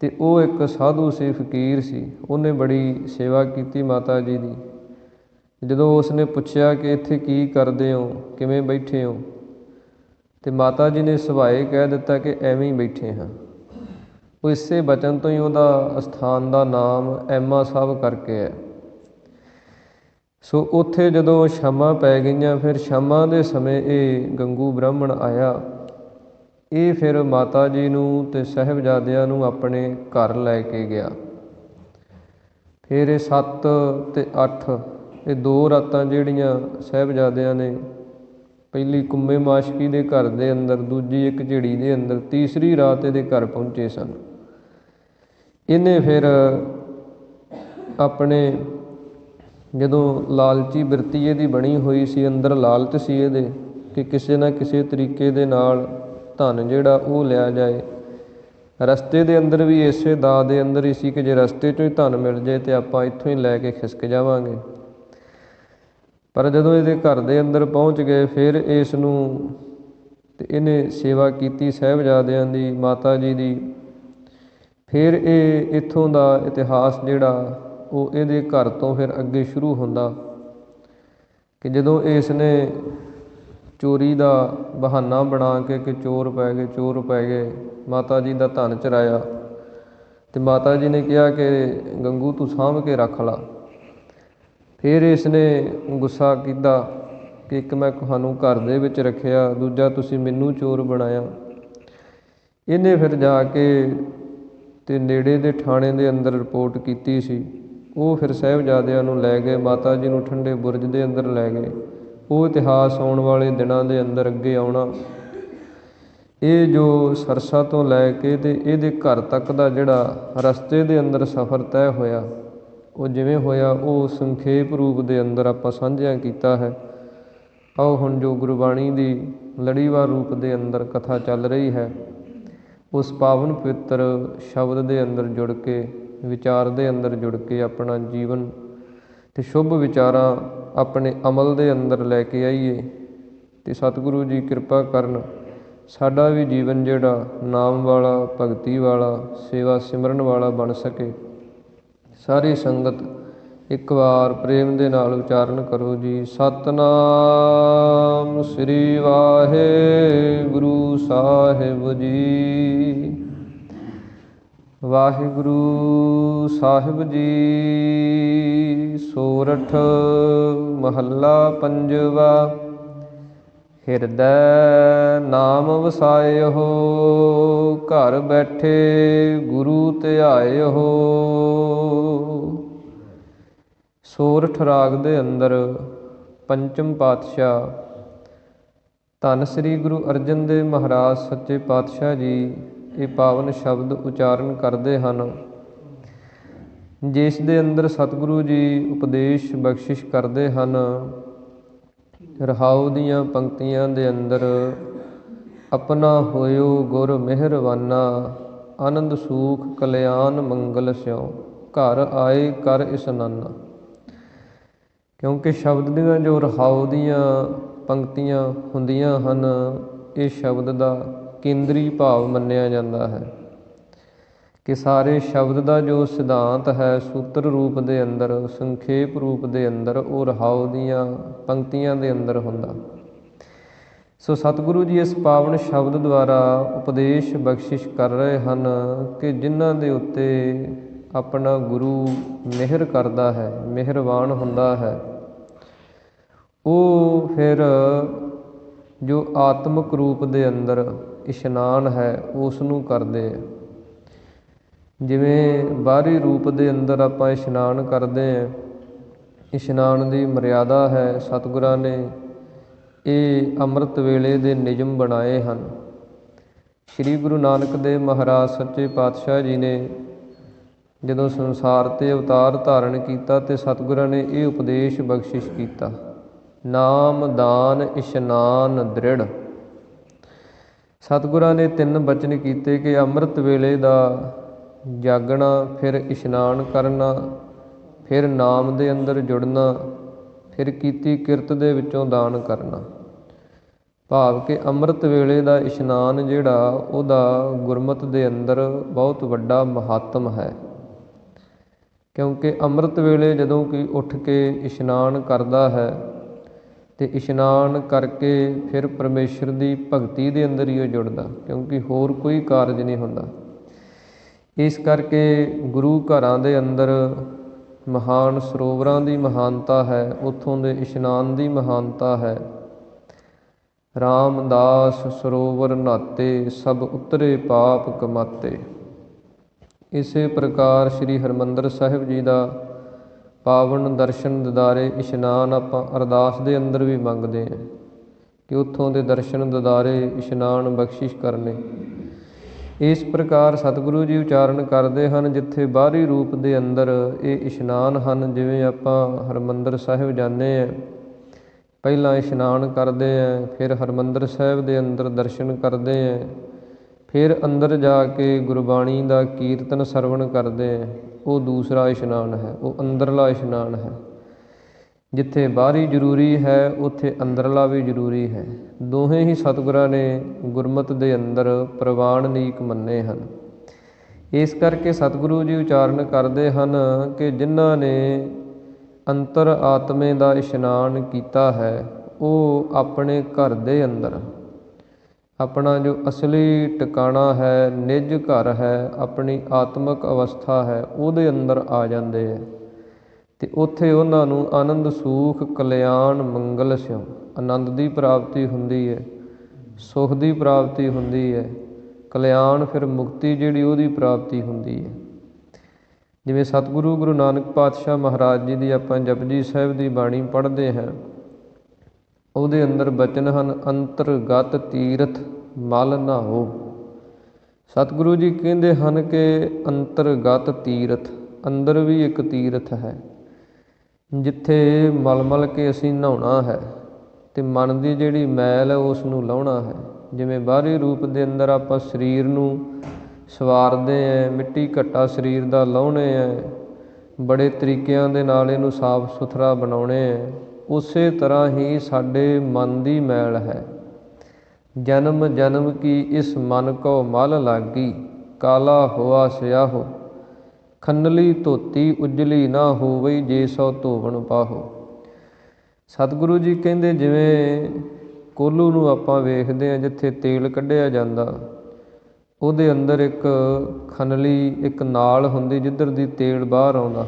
ਅਤੇ ਉਹ ਇੱਕ ਸਾਧੂ ਸੀ, ਫਕੀਰ ਸੀ, ਉਹਨੇ ਬੜੀ ਸੇਵਾ ਕੀਤੀ ਮਾਤਾ ਜੀ ਦੀ। ਜਦੋਂ ਉਸਨੇ ਪੁੱਛਿਆ ਕਿ ਇੱਥੇ ਕੀ ਕਰਦੇ ਹੋ, ਕਿਵੇਂ ਬੈਠੇ ਹੋ, ਅਤੇ ਮਾਤਾ ਜੀ ਨੇ ਸੁਭਾਏ ਕਹਿ ਦਿੱਤਾ ਕਿ ਐਵੇਂ ਹੀ ਬੈਠੇ ਹਾਂ। ਉਹ ਇਸੇ ਬਚਨ ਤੋਂ ਹੀ ਉਹਦਾ ਅਸਥਾਨ ਦਾ ਨਾਮ ਐਮਾ ਸਾਹਿਬ ਕਰਕੇ ਹੈ। ਸੋ ਉੱਥੇ ਜਦੋਂ ਸ਼ਾਮਾਂ ਪੈ ਗਈਆਂ, ਫਿਰ ਸ਼ਾਮਾਂ ਦੇ ਸਮੇਂ ਇਹ ਗੰਗੂ ਬ੍ਰਾਹਮਣ ਆਇਆ। ਇਹ ਫਿਰ ਮਾਤਾ ਜੀ ਨੂੰ ਅਤੇ ਸਾਹਿਬਜ਼ਾਦਿਆਂ ਨੂੰ ਆਪਣੇ ਘਰ ਲੈ ਕੇ ਗਿਆ। ਫਿਰ ਇਹ 7 ਅਤੇ 8 ਇਹ 2 ਰਾਤਾਂ ਜਿਹੜੀਆਂ ਸਾਹਿਬਜ਼ਾਦਿਆਂ ਨੇ, ਪਹਿਲੀ ਕੁੰਮੇ ਮਾਸ਼ਕੀ ਦੇ ਘਰ ਦੇ ਅੰਦਰ, ਦੂਜੀ ਇੱਕ ਝਿੜੀ ਦੇ ਅੰਦਰ, ਤੀਸਰੀ ਰਾਤ ਇਹਦੇ ਘਰ ਪਹੁੰਚੇ ਸਨ। ਇਹਨੇ ਫਿਰ ਆਪਣੇ ਜਦੋਂ ਲਾਲਚੀ ਬਿਰਤੀ ਇਹਦੀ ਬਣੀ ਹੋਈ ਸੀ, ਅੰਦਰ ਲਾਲਚ ਸੀ ਇਹਦੇ ਕਿ ਕਿਸੇ ਨਾ ਕਿਸੇ ਤਰੀਕੇ ਦੇ ਨਾਲ ਧਨ ਜਿਹੜਾ ਉਹ ਲਿਆ ਜਾਏ। ਰਸਤੇ ਦੇ ਅੰਦਰ ਵੀ ਇਸੇ ਦਾਅ ਦੇ ਅੰਦਰ ਹੀ ਸੀ ਕਿ ਜੇ ਰਸਤੇ 'ਚੋਂ ਹੀ ਧਨ ਮਿਲ ਜਾਏ ਤਾਂ ਆਪਾਂ ਇੱਥੋਂ ਹੀ ਲੈ ਕੇ ਖਿਸਕ ਜਾਵਾਂਗੇ। ਪਰ ਜਦੋਂ ਇਹਦੇ ਘਰ ਦੇ ਅੰਦਰ ਪਹੁੰਚ ਗਏ, ਫਿਰ ਇਸ ਨੂੰ ਤੇ ਇਹਨੇ ਸੇਵਾ ਕੀਤੀ ਸਾਹਿਬਜ਼ਾਦਿਆਂ ਦੀ, ਮਾਤਾ ਜੀ ਦੀ। ਫਿਰ ਇਹ ਇੱਥੋਂ ਦਾ ਇਤਿਹਾਸ ਜਿਹੜਾ ਉਹ ਇਹਦੇ ਘਰ ਤੋਂ ਫਿਰ ਅੱਗੇ ਸ਼ੁਰੂ ਹੁੰਦਾ ਕਿ ਜਦੋਂ ਇਸ ਨੇ ਚੋਰੀ ਦਾ ਬਹਾਨਾ ਬਣਾ ਕੇ ਕਿ ਚੋਰ ਪੈ ਗਏ, ਮਾਤਾ ਜੀ ਦਾ ਧਨ ਚੁਰਾਇਆ, ਅਤੇ ਮਾਤਾ ਜੀ ਨੇ ਕਿਹਾ ਕਿ ਗੰਗੂ ਤੂੰ ਸਾਂਭ ਕੇ ਰੱਖ ਲਾ। ਫਿਰ ਇਸ ਨੇ ਗੁੱਸਾ ਕੀਤਾ ਕਿ ਇੱਕ ਮੈਂ ਤੁਹਾਨੂੰ ਘਰ ਦੇ ਵਿੱਚ ਰੱਖਿਆ, ਦੂਜਾ ਤੁਸੀਂ ਮੈਨੂੰ ਚੋਰ ਬਣਾਇਆ। ਇਹਨੇ ਫਿਰ ਜਾ ਕੇ ਅਤੇ ਨੇੜੇ ਦੇ ਥਾਣੇ ਦੇ ਅੰਦਰ ਰਿਪੋਰਟ ਕੀਤੀ ਸੀ। ਉਹ ਫਿਰ ਸਾਹਿਬਜ਼ਾਦਿਆਂ ਨੂੰ ਲੈ ਗਏ, ਮਾਤਾ ਜੀ ਨੂੰ ਠੰਡੇ ਬੁਰਜ ਦੇ ਅੰਦਰ ਲੈ ਗਏ। ਉਹ ਇਤਿਹਾਸ ਆਉਣ ਵਾਲੇ ਦਿਨਾਂ ਦੇ ਅੰਦਰ ਅੱਗੇ ਆਉਣਾ। ਇਹ ਜੋ ਸਰਸਾ ਤੋਂ ਲੈ ਕੇ ਅਤੇ ਇਹਦੇ ਘਰ ਤੱਕ ਦਾ ਜਿਹੜਾ ਰਸਤੇ ਦੇ ਅੰਦਰ ਸਫ਼ਰ ਤੈਅ ਹੋਇਆ, ਉਹ ਜਿਵੇਂ ਹੋਇਆ ਉਹ ਸੰਖੇਪ ਰੂਪ ਦੇ ਅੰਦਰ ਆਪਾਂ ਸਾਂਝਿਆ ਕੀਤਾ ਹੈ। ਆਓ ਹੁਣ ਜੋ ਗੁਰਬਾਣੀ ਦੀ ਲੜੀਵਾਰ ਰੂਪ ਦੇ ਅੰਦਰ ਕਥਾ ਚੱਲ ਰਹੀ ਹੈ, ਉਸ ਪਾਵਨ ਪਵਿੱਤਰ ਸ਼ਬਦ ਦੇ ਅੰਦਰ ਜੁੜ ਕੇ, ਵਿਚਾਰ ਦੇ ਅੰਦਰ ਜੁੜ ਕੇ ਆਪਣਾ ਜੀਵਨ ਅਤੇ ਸ਼ੁਭ ਵਿਚਾਰਾਂ ਆਪਣੇ ਅਮਲ ਦੇ ਅੰਦਰ ਲੈ ਕੇ ਆਈਏ ਅਤੇ ਸਤਿਗੁਰੂ ਜੀ ਕਿਰਪਾ ਕਰਨ ਸਾਡਾ ਵੀ ਜੀਵਨ ਜਿਹੜਾ ਨਾਮ ਵਾਲਾ, ਭਗਤੀ ਵਾਲਾ, ਸੇਵਾ ਸਿਮਰਨ ਵਾਲਾ ਬਣ ਸਕੇ। ਸਾਰੀ ਸੰਗਤ ਇੱਕ ਵਾਰ ਪ੍ਰੇਮ ਦੇ ਨਾਲ ਉਚਾਰਨ ਕਰੋ ਜੀ। ਸਤਿਨਾਮ ਸ੍ਰੀ ਵਾਹਿਗੁਰੂ ਸਾਹਿਬ ਜੀ। ਵਾਹਿਗੁਰੂ ਸਾਹਿਬ ਜੀ। ਸੋਰਠ ਮਹੱਲਾ ਪੰਜਵਾ। ਹਿਰਦੈ ਨਾਮ ਵਸਾਇਓ, ਘਰ ਬੈਠੇ ਗੁਰੂ ਧਿਆਇਓ। ਸੋਰਠ ਰਾਗ ਦੇ ਅੰਦਰ ਪੰਚਮ ਪਾਤਸ਼ਾਹ ਧੰਨ ਸ੍ਰੀ ਗੁਰੂ ਅਰਜਨ ਦੇਵ ਮਹਾਰਾਜ ਸੱਚੇ ਪਾਤਸ਼ਾਹ ਜੀ ਇਹ ਪਾਵਨ ਸ਼ਬਦ ਉਚਾਰਨ ਕਰਦੇ ਹਨ, ਜਿਸ ਦੇ ਅੰਦਰ ਸਤਿਗੁਰੂ ਜੀ ਉਪਦੇਸ਼ ਬਖਸ਼ਿਸ਼ ਕਰਦੇ ਹਨ। ਰਹਾਉ ਦੀਆਂ ਪੰਕਤੀਆਂ ਦੇ ਅੰਦਰ ਆਪਣਾ ਹੋਇਓ ਗੁਰ ਮਿਹਰਵਾਨਾ, ਆਨੰਦ ਸੂਖ ਕਲਿਆਣ ਮੰਗਲ ਸਿਉ, ਘਰ ਆਏ ਕਰ ਇਸਨਾਨਾ। ਕਿਉਂਕਿ ਸ਼ਬਦ ਦੀਆਂ ਜੋ ਰਹਾਉ ਦੀਆਂ ਪੰਕਤੀਆਂ ਹੁੰਦੀਆਂ ਹਨ, ਇਹ ਸ਼ਬਦ ਦਾ ਕੇਂਦਰੀ ਭਾਵ ਮੰਨਿਆ ਜਾਂਦਾ ਹੈ ਕਿ ਸਾਰੇ ਸ਼ਬਦ ਦਾ ਜੋ ਸਿਧਾਂਤ ਹੈ ਸੂਤਰ ਰੂਪ ਦੇ ਅੰਦਰ, ਸੰਖੇਪ ਰੂਪ ਦੇ ਅੰਦਰ, ਉਹ ਰਹਾਉ ਦੀਆਂ ਪੰਕਤੀਆਂ ਦੇ ਅੰਦਰ ਹੁੰਦਾ। ਸੋ ਸਤਿਗੁਰੂ ਜੀ ਇਸ ਪਾਵਨ ਸ਼ਬਦ ਦੁਆਰਾ ਉਪਦੇਸ਼ ਬਖਸ਼ਿਸ਼ ਕਰ ਰਹੇ ਹਨ ਕਿ ਜਿਨ੍ਹਾਂ ਦੇ ਉੱਤੇ ਆਪਣਾ ਗੁਰੂ ਮਿਹਰ ਕਰਦਾ ਹੈ, ਮਿਹਰਬਾਨ ਹੁੰਦਾ ਹੈ, ਉਹ ਫਿਰ ਜੋ ਆਤਮਿਕ ਰੂਪ ਦੇ ਅੰਦਰ ਇਸ਼ਨਾਨ ਹੈ ਉਸ ਨੂੰ ਕਰਦੇ। ਜਿਵੇਂ ਬਾਹਰੀ ਰੂਪ ਦੇ ਅੰਦਰ ਆਪਾਂ ਇਸ਼ਨਾਨ ਕਰਦੇ ਹਾਂ, ਇਸ਼ਨਾਨ ਦੀ ਮਰਿਆਦਾ ਹੈ, ਸਤਿਗੁਰਾਂ ਨੇ ਇਹ ਅੰਮ੍ਰਿਤ ਵੇਲੇ ਦੇ ਨਿਯਮ ਬਣਾਏ ਹਨ। ਸ਼੍ਰੀ ਗੁਰੂ ਨਾਨਕ ਦੇਵ ਮਹਾਰਾਜ ਸੱਚੇ ਪਾਤਸ਼ਾਹ ਜੀ ਨੇ ਜਦੋਂ ਸੰਸਾਰ 'ਤੇ ਅਵਤਾਰ ਧਾਰਨ ਕੀਤਾ ਤੇ ਸਤਿਗੁਰਾਂ ਨੇ ਇਹ ਉਪਦੇਸ਼ ਬਖਸ਼ਿਸ਼ ਕੀਤਾ, ਨਾਮ ਦਾਨ ਇਸ਼ਨਾਨ ਦ੍ਰਿੜ। ਸਤਿਗੁਰਾਂ ਨੇ 3 ਬਚਨ ਕੀਤੇ ਕਿ ਅੰਮ੍ਰਿਤ ਵੇਲੇ ਦਾ ਜਾਗਣਾ, ਫਿਰ ਇਸ਼ਨਾਨ ਕਰਨਾ, ਫਿਰ ਨਾਮ ਦੇ ਅੰਦਰ ਜੁੜਨਾ, ਫਿਰ ਕੀਤੀ ਕਿਰਤ ਦੇ ਵਿੱਚੋਂ ਦਾਨ ਕਰਨਾ। ਭਾਵ ਕਿ ਅੰਮ੍ਰਿਤ ਵੇਲੇ ਦਾ ਇਸ਼ਨਾਨ ਜਿਹੜਾ, ਉਹਦਾ ਗੁਰਮਤਿ ਦੇ ਅੰਦਰ ਬਹੁਤ ਵੱਡਾ ਮਹੱਤਮ ਹੈ। ਕਿਉਂਕਿ ਅੰਮ੍ਰਿਤ ਵੇਲੇ ਜਦੋਂ ਕੋਈ ਉੱਠ ਕੇ ਇਸ਼ਨਾਨ ਕਰਦਾ ਹੈ ਅਤੇ ਇਸ਼ਨਾਨ ਕਰਕੇ ਫਿਰ ਪਰਮੇਸ਼ਰ ਦੀ ਭਗਤੀ ਦੇ ਅੰਦਰ ਹੀ ਉਹ ਜੁੜਦਾ, ਕਿਉਂਕਿ ਹੋਰ ਕੋਈ ਕਾਰਜ ਨਹੀਂ ਹੁੰਦਾ। ਇਸ ਕਰਕੇ ਗੁਰੂ ਘਰਾਂ ਦੇ ਅੰਦਰ ਮਹਾਨ ਸਰੋਵਰਾਂ ਦੀ ਮਹਾਨਤਾ ਹੈ, ਉੱਥੋਂ ਦੇ ਇਸ਼ਨਾਨ ਦੀ ਮਹਾਨਤਾ ਹੈ। ਰਾਮਦਾਸ ਸਰੋਵਰ ਨਹਾਤੇ, ਸਭ ਉਤਰੇ ਪਾਪ ਕਮਾਤੇ। ਇਸੇ ਪ੍ਰਕਾਰ ਸ੍ਰੀ ਹਰਿਮੰਦਰ ਸਾਹਿਬ ਜੀ ਦਾ ਪਾਵਨ ਦਰਸ਼ਨ ਦਿਦਾਰੇ ਇਸ਼ਨਾਨ ਆਪਾਂ ਅਰਦਾਸ ਦੇ ਅੰਦਰ ਵੀ ਮੰਗਦੇ ਹਾਂ ਕਿ ਉੱਥੋਂ ਦੇ ਦਰਸ਼ਨ ਦਿਦਾਰੇ ਇਸ਼ਨਾਨ ਬਖਸ਼ਿਸ਼ ਕਰਨੇ। ਇਸ ਪ੍ਰਕਾਰ ਸਤਿਗੁਰੂ ਜੀ ਉਚਾਰਨ ਕਰਦੇ ਹਨ, ਜਿੱਥੇ ਬਾਹਰੀ ਰੂਪ ਦੇ ਅੰਦਰ ਇਹ ਇਸ਼ਨਾਨ ਹਨ। ਜਿਵੇਂ ਆਪਾਂ ਹਰਿਮੰਦਰ ਸਾਹਿਬ ਜਾਂਦੇ ਹਾਂ, ਪਹਿਲਾਂ ਇਸ਼ਨਾਨ ਕਰਦੇ ਹਾਂ, ਫਿਰ ਹਰਿਮੰਦਰ ਸਾਹਿਬ ਦੇ ਅੰਦਰ ਦਰਸ਼ਨ ਕਰਦੇ ਹਾਂ, ਫਿਰ ਅੰਦਰ ਜਾ ਕੇ ਗੁਰਬਾਣੀ ਦਾ ਕੀਰਤਨ ਸਰਵਣ ਕਰਦੇ ਹਾਂ, ਉਹ ਦੂਸਰਾ ਇਸ਼ਨਾਨ ਹੈ, ਉਹ ਅੰਦਰਲਾ ਇਸ਼ਨਾਨ ਹੈ। ਜਿੱਥੇ ਬਾਹਰੀ ਜ਼ਰੂਰੀ ਹੈ, ਉੱਥੇ ਅੰਦਰਲਾ ਵੀ ਜ਼ਰੂਰੀ ਹੈ। ਦੋਹੇ ਹੀ ਸਤਿਗੁਰਾਂ ਨੇ ਗੁਰਮਤਿ ਦੇ ਅੰਦਰ ਪ੍ਰਵਾਨਨੀਕ ਮੰਨੇ ਹਨ। ਇਸ ਕਰਕੇ ਸਤਿਗੁਰੂ ਜੀ ਉਚਾਰਨ ਕਰਦੇ ਹਨ ਕਿ ਜਿਨ੍ਹਾਂ ਨੇ ਅੰਤਰ ਆਤਮੇ ਦਾ ਇਸ਼ਨਾਨ ਕੀਤਾ ਹੈ, ਉਹ ਆਪਣੇ ਘਰ ਦੇ ਅੰਦਰ, ਆਪਣਾ ਜੋ ਅਸਲੀ ਟਿਕਾਣਾ ਹੈ, ਨਿੱਜ ਘਰ ਹੈ, ਆਪਣੀ ਆਤਮਿਕ ਅਵਸਥਾ ਹੈ, ਉਹਦੇ ਅੰਦਰ ਆ ਜਾਂਦੇ ਹੈ ਅਤੇ ਉੱਥੇ ਉਹਨਾਂ ਨੂੰ ਆਨੰਦ ਸੁਖ ਕਲਿਆਣ ਮੰਗਲ ਸਿਉ, ਆਨੰਦ ਦੀ ਪ੍ਰਾਪਤੀ ਹੁੰਦੀ ਹੈ, ਸੁਖ ਦੀ ਪ੍ਰਾਪਤੀ ਹੁੰਦੀ ਹੈ, ਕਲਿਆਣ ਫਿਰ ਮੁਕਤੀ ਜਿਹੜੀ ਉਹਦੀ ਪ੍ਰਾਪਤੀ ਹੁੰਦੀ ਹੈ। ਜਿਵੇਂ ਸਤਿਗੁਰੂ ਗੁਰੂ ਨਾਨਕ ਪਾਤਸ਼ਾਹ ਮਹਾਰਾਜ ਜੀ ਦੀ ਆਪਾਂ ਜਪਜੀ ਸਾਹਿਬ ਦੀ ਬਾਣੀ ਪੜ੍ਹਦੇ ਹਾਂ, ਉਹਦੇ ਅੰਦਰ ਬਚਨ ਹਨ, ਅੰਤਰਗਤ ਤੀਰਥ ਮਲ ਨਹਾਓ। ਸਤਿਗੁਰੂ ਜੀ ਕਹਿੰਦੇ ਹਨ ਕਿ ਅੰਤਰਗਤ ਤੀਰਥ, ਅੰਦਰ ਵੀ ਇੱਕ ਤੀਰਥ ਹੈ, ਜਿੱਥੇ ਮਲ ਮਲ ਕੇ ਅਸੀਂ ਨਹਾਉਣਾ ਹੈ ਅਤੇ ਮਨ ਦੀ ਜਿਹੜੀ ਮੈਲ ਹੈ ਉਸ ਨੂੰ ਲਾਹੁਣਾ ਹੈ। ਜਿਵੇਂ ਬਾਹਰੀ ਰੂਪ ਦੇ ਅੰਦਰ ਆਪਾਂ ਸਰੀਰ ਨੂੰ ਸਵਾਰਦੇ ਹੈ, ਮਿੱਟੀ ਘੱਟਾ ਸਰੀਰ ਦਾ ਲਾਹੁਣੇ ਹੈ, ਬੜੇ ਤਰੀਕਿਆਂ ਦੇ ਨਾਲ ਇਹਨੂੰ ਸਾਫ ਸੁਥਰਾ ਬਣਾਉਣੇ ਹੈ, ਉਸੇ ਤਰ੍ਹਾਂ ਹੀ ਸਾਡੇ ਮਨ ਦੀ ਮੈਲ ਹੈ। ਜਨਮ ਜਨਮ ਕੀ ਇਸ ਮਨ ਕੋ ਮਲ ਲਾਗੀ, ਕਾਲਾ ਹੋਆ ਸਿਆਹੋ, ਖੰਨਲੀ ਧੋਤੀ ਉਜਲੀ ਨਾ ਹੋਵਈ, ਜੇ ਸੋ ਧੋਵਣ ਪਾਹੋ। ਸਤਿਗੁਰੂ ਜੀ ਕਹਿੰਦੇ ਜਿਵੇਂ ਕੋਹਲੂ ਨੂੰ ਆਪਾਂ ਵੇਖਦੇ ਹਾਂ, ਜਿੱਥੇ ਤੇਲ ਕੱਢਿਆ ਜਾਂਦਾ, ਉਹਦੇ ਅੰਦਰ ਇੱਕ ਖੰਨਲੀ, ਇੱਕ ਨਾਲ ਹੁੰਦੀ ਜਿੱਧਰ ਦੀ ਤੇਲ ਬਾਹਰ ਆਉਂਦਾ,